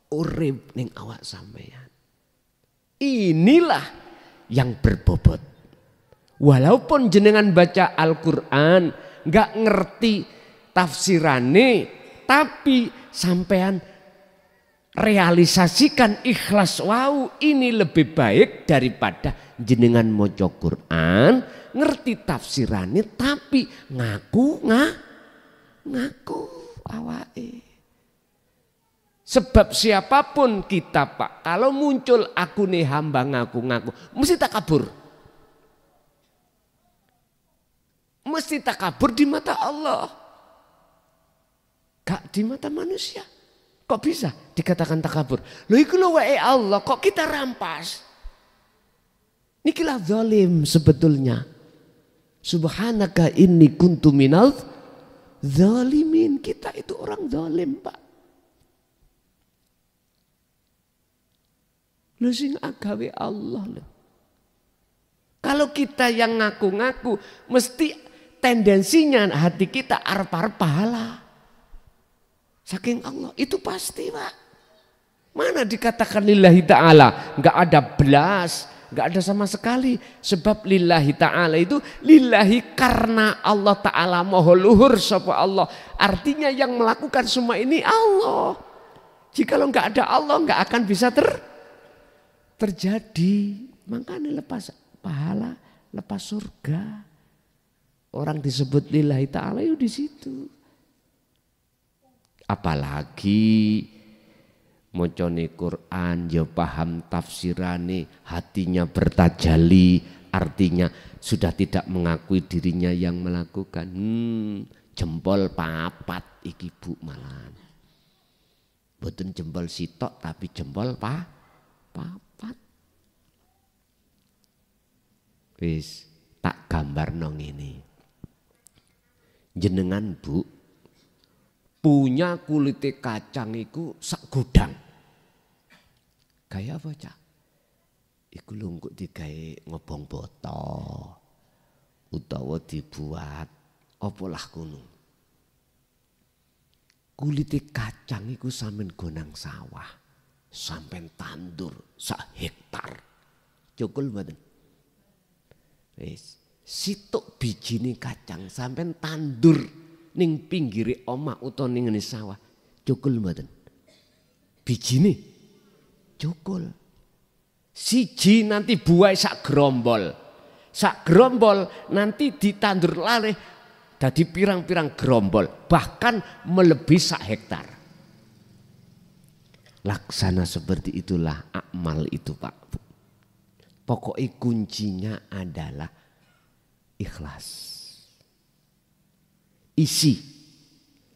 urip ning awak sampeyan. Inilah yang berbobot. Walaupun jenengan baca Al-Quran gak ngerti tafsirane, tapi sampean realisasikan ikhlas, wow ini lebih baik daripada jenengan maca Quran ngerti tafsirane tapi ngaku awake. Sebab siapapun kita Pak, kalau muncul aku nih hamba ngaku-ngaku mesti takabur. Mesti takabur di mata Allah. Gak di mata manusia. Kok bisa dikatakan takabur? Loh iku lho wae Allah, kok kita rampas? Nikilah zalim sebetulnya. Subhanaka inni kuntu minal zalimin. Kita itu orang zalim, Pak. Lho sing agawe Allah lho. Kalau kita yang ngaku-ngaku, mesti tendensinya hati kita arep-arep pahala. Saking Allah, itu pasti Pak. Mana dikatakan lillahi ta'ala, enggak ada belas, enggak ada sama sekali. Sebab lillahi ta'ala itu lillahi karena Allah ta'ala moho luhur sapa Allah. Artinya yang melakukan semua ini Allah. Jikalau enggak ada Allah enggak akan bisa terjadi. Makanya lepas pahala, lepas surga. Orang disebut lillahi ta'ala itu di situ. Apalagi mocone Quran, ya paham tafsirane, hatinya bertajali, artinya sudah tidak mengakui dirinya yang melakukan. Jempol papat iki Bu malan. Boten jempol sitok tapi jempol papat. Wis tak gambar nong ini. Jenengan Bu punya kulite kacang iku sak gudang. Kayak apa Cak? Iku lungkuk digawe ngobong boto utawa dibuat apa lah kuno. Kulite kacang iku sampean gonang sawah, sampean tandur sak hektar. Cukul mboten? Wis, situk bijine kacang sampean tandur ning pinggire omah utawa ning ngene sawah. Cukul mboten? Bijine cukul. Siji nanti buah sak gerombol. Sak gerombol nanti ditandur laleh dadi pirang-pirang gerombol, bahkan melebihi sak hektar. Laksana seperti itulah amal itu Pak. Pokoknya kuncinya adalah ikhlas. Isi.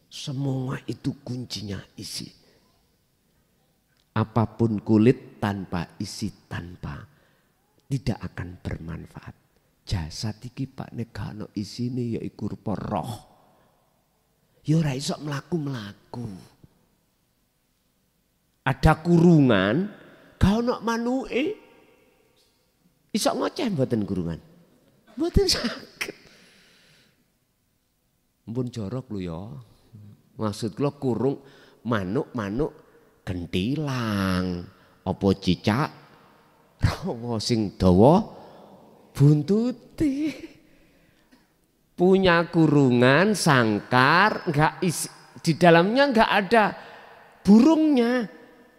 Semua itu kuncinya isi. Apapun kulit tanpa isi, tanpa tidak akan bermanfaat. Jasad iki Pak nek gak ono isine ya iku rupa roh. Ya ora iso mlaku-mlaku. Ada kurungan, gak ono manuke. Iso ngoceh mboten kurungan? Mboten saged. Mpun jorok lho ya. Maksud kula kurung manuk gentilang, apa cicak rawa sing dawa buntuti. Punya kurungan sangkar, enggak isi, di dalamnya enggak ada burungnya.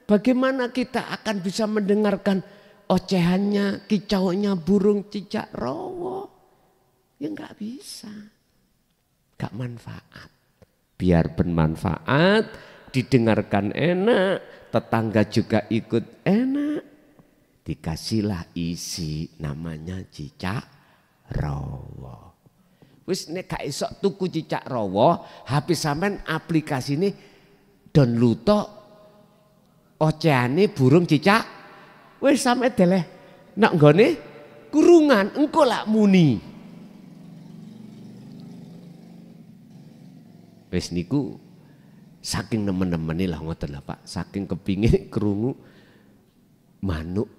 Bagaimana kita akan bisa mendengarkan ocehannya, kicaunya burung cicak rawa? Ya enggak bisa. Gak manfaat. Biar bermanfaat, didengarkan enak, tetangga juga ikut enak. Dikasihlah isi, namanya cicak rawa. Wis nek gak iso tuku cicak rawa, HP sampean aplikasi ini download oceane burung cicak. Wis sampe deleh nak nggone kurungan, engko lak muni. Wis niku saking nemen-nemeni lah ngoten lah Pak, saking kepingin krungu manuk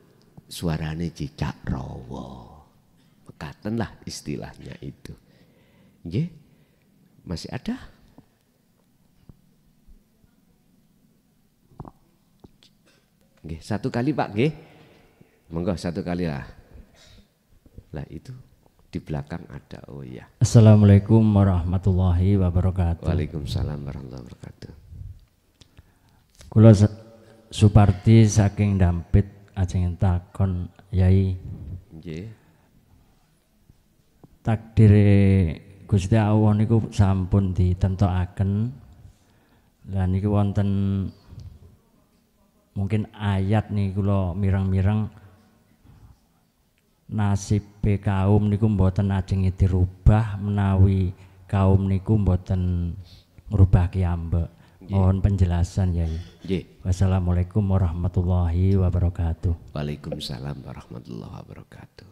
suarane cicak rawa. Mekaten lah istilahnya itu. Nggih. Masih ada? Nggih, satu kali Pak nggih. Monggo satu kali lah. Lah itu di belakang ada. Oh iya. Assalamualaikum warahmatullahi wabarakatuh. Waalaikumsalam warahmatullahi wabarakatuh. Kula Suparti saking Dampit ajeng takon Yai. Nggih. Takdire Gusti Allah niku sampun ditentokaken. Lah niku wonten mungkin ayat nih kula mireng-mireng nasib kaum niku mboten ajeng dirubah menawi kaum niku mboten ngrubah kiambek. Mohon penjelasan ya. Wassalamualaikum warahmatullahi wabarakatuh. Waalaikumsalam warahmatullahi wabarakatuh.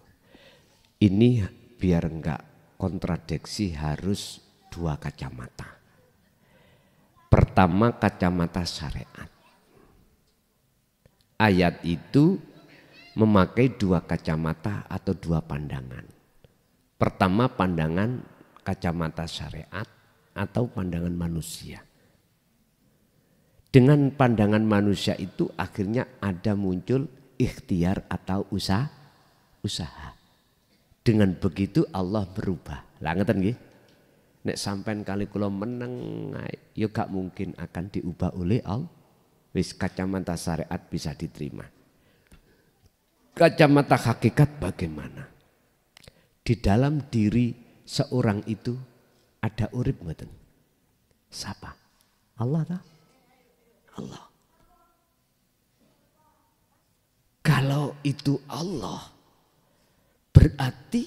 Ini biar enggak kontradiksi harus dua kacamata. Pertama kacamata syariat. Ayat itu memakai dua kacamata atau dua pandangan. Pertama pandangan kacamata syariat atau pandangan manusia. Dengan pandangan manusia itu akhirnya ada muncul ikhtiar atau usaha. Dengan begitu Allah berubah. Lah ngeten nggih. Nek sampean kali kula meneng ya gak mungkin akan diubah oleh Allah. Wis kacamata syariat bisa diterima. Kacamata hakikat bagaimana? Di dalam diri seorang itu ada urip mboten? Siapa? Allah ta? Allah. Kalau itu Allah, berarti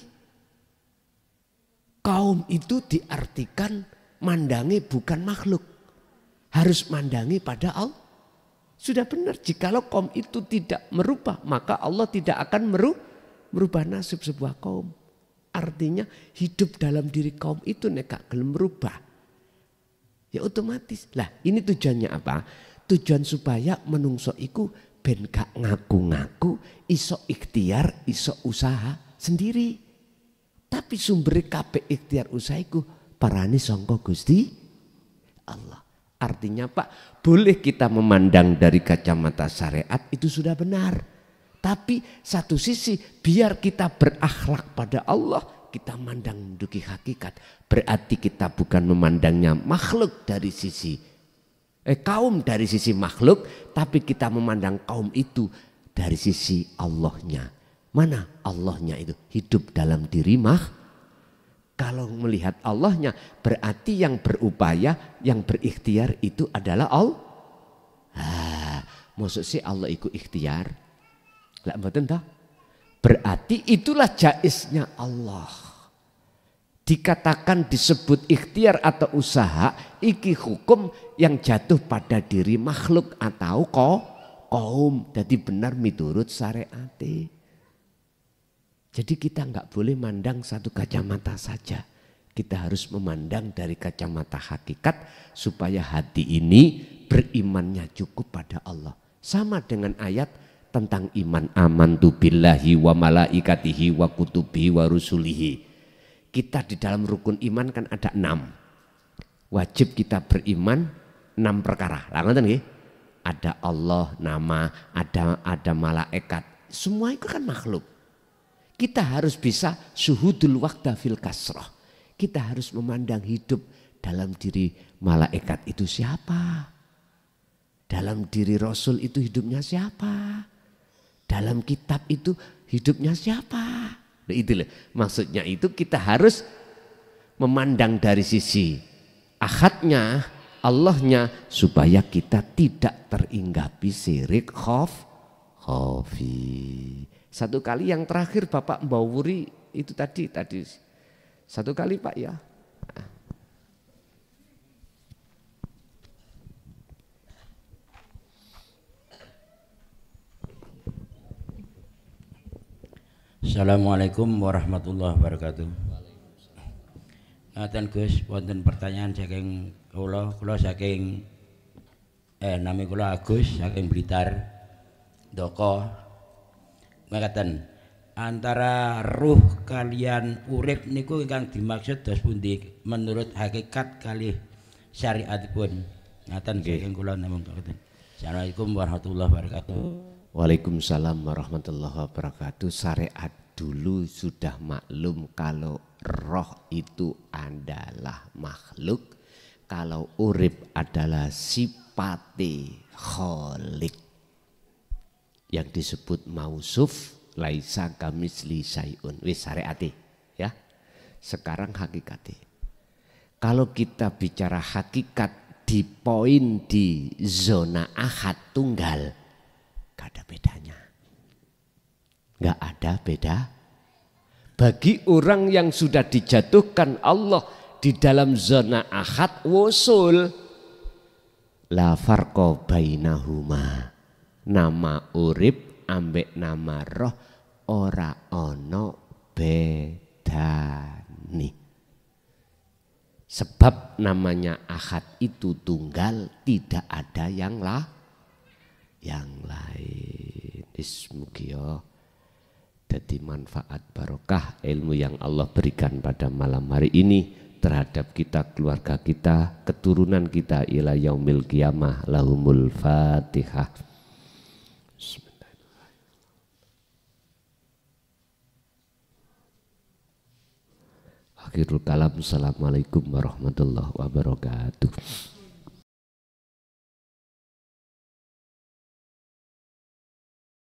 kaum itu diartikan mandangi bukan makhluk. Harus mandangi pada Allah. Sudah benar, jikalau kaum itu tidak merubah, maka Allah tidak akan merubah nasib sebuah kaum. Artinya hidup dalam diri kaum itu nek gak gelem merubah. Ya otomatis. Lah ini tujuannya apa? Tujuan supaya menungso iku ben gak ngaku-ngaku, iso ikhtiar, iso usaha sendiri. Tapi sumber kabeh ikhtiar usaha iku parani sangka Gusti Allah. Artinya Pak, boleh kita memandang dari kacamata syariat itu sudah benar. Tapi satu sisi biar kita berakhlak pada Allah, kita mandang duki hakikat. Berarti kita bukan memandangnya makhluk dari sisi kaum dari sisi makhluk, tapi kita memandang kaum itu dari sisi Allahnya. Mana Allahnya itu? Hidup dalam diri Kalau melihat Allahnya berarti yang berupaya, yang berikhtiar itu adalah Allah. Maksud sih Allah ikut ikhtiar? Lah mboten toh? Berarti itulah jaiznya Allah. Dikatakan disebut ikhtiar atau usaha, iki hukum yang jatuh pada diri makhluk atau kaum. Jadi benar miturut syariat. Jadi kita nggak boleh mandang satu kacamata saja. Kita harus memandang dari kacamata hakikat supaya hati ini berimannya cukup pada Allah. Sama dengan ayat tentang iman, amantu billahi wa malaikatihi wa kutubihi wa rusulihi. Kita di dalam rukun iman kan ada 6. Wajib kita beriman 6 perkara. Lah ngoten nggih. Ada Allah nama, ada malaikat. Semua itu kan makhluk. Kita harus bisa syuhudul waqta fil kasrah. Kita harus memandang hidup dalam diri malaikat itu siapa? Dalam diri Rasul itu hidupnya siapa? Dalam kitab itu hidupnya siapa? Nah, itulah maksudnya itu kita harus memandang dari sisi ahadnya, Allahnya, supaya kita tidak teringgapi syirik khafi. Satu kali yang terakhir Bapak Mbawuri itu tadi satu kali Pak ya. Assalamualaikum warahmatullahi wabarakatuh. Ngaten Gus, wonten pertanyaan saking kula saking nami kula Agus saking Blitar. Doko ngatakan antara ruh kalian urip niku ingkang dimaksud dos pundi menurut hakikat kalih syariatipun. Ngaten saking kula namung ngoten. Assalamualaikum warahmatullahi wabarakatuh. Waalaikumsalam warahmatullahi wabarakatuh. Syariat dulu sudah maklum kalau roh itu adalah makhluk, kalau urip adalah sifate kholik. Yang disebut mausuf laisa kamisli syai'un. Wis syariati ya. Sekarang hakikati. Kalau kita bicara hakikat di poin di zona ahad tunggal, gak ada bedanya. Gak ada Bagi orang yang sudah dijatuhkan Allah di dalam zona ahad wusul, la farqa bainahuma, nama urip ambek nama roh ora ono bedane. Sebab namanya ahad itu tunggal, tidak ada yang lain. Bismillah. Jadi manfaat barokah ilmu yang Allah berikan pada malam hari ini terhadap kita, keluarga kita, keturunan kita ila yaumil qiyamah. Lahumul Fatihah. Akhirul kalam. Assalamualaikum warahmatullahi wabarakatuh.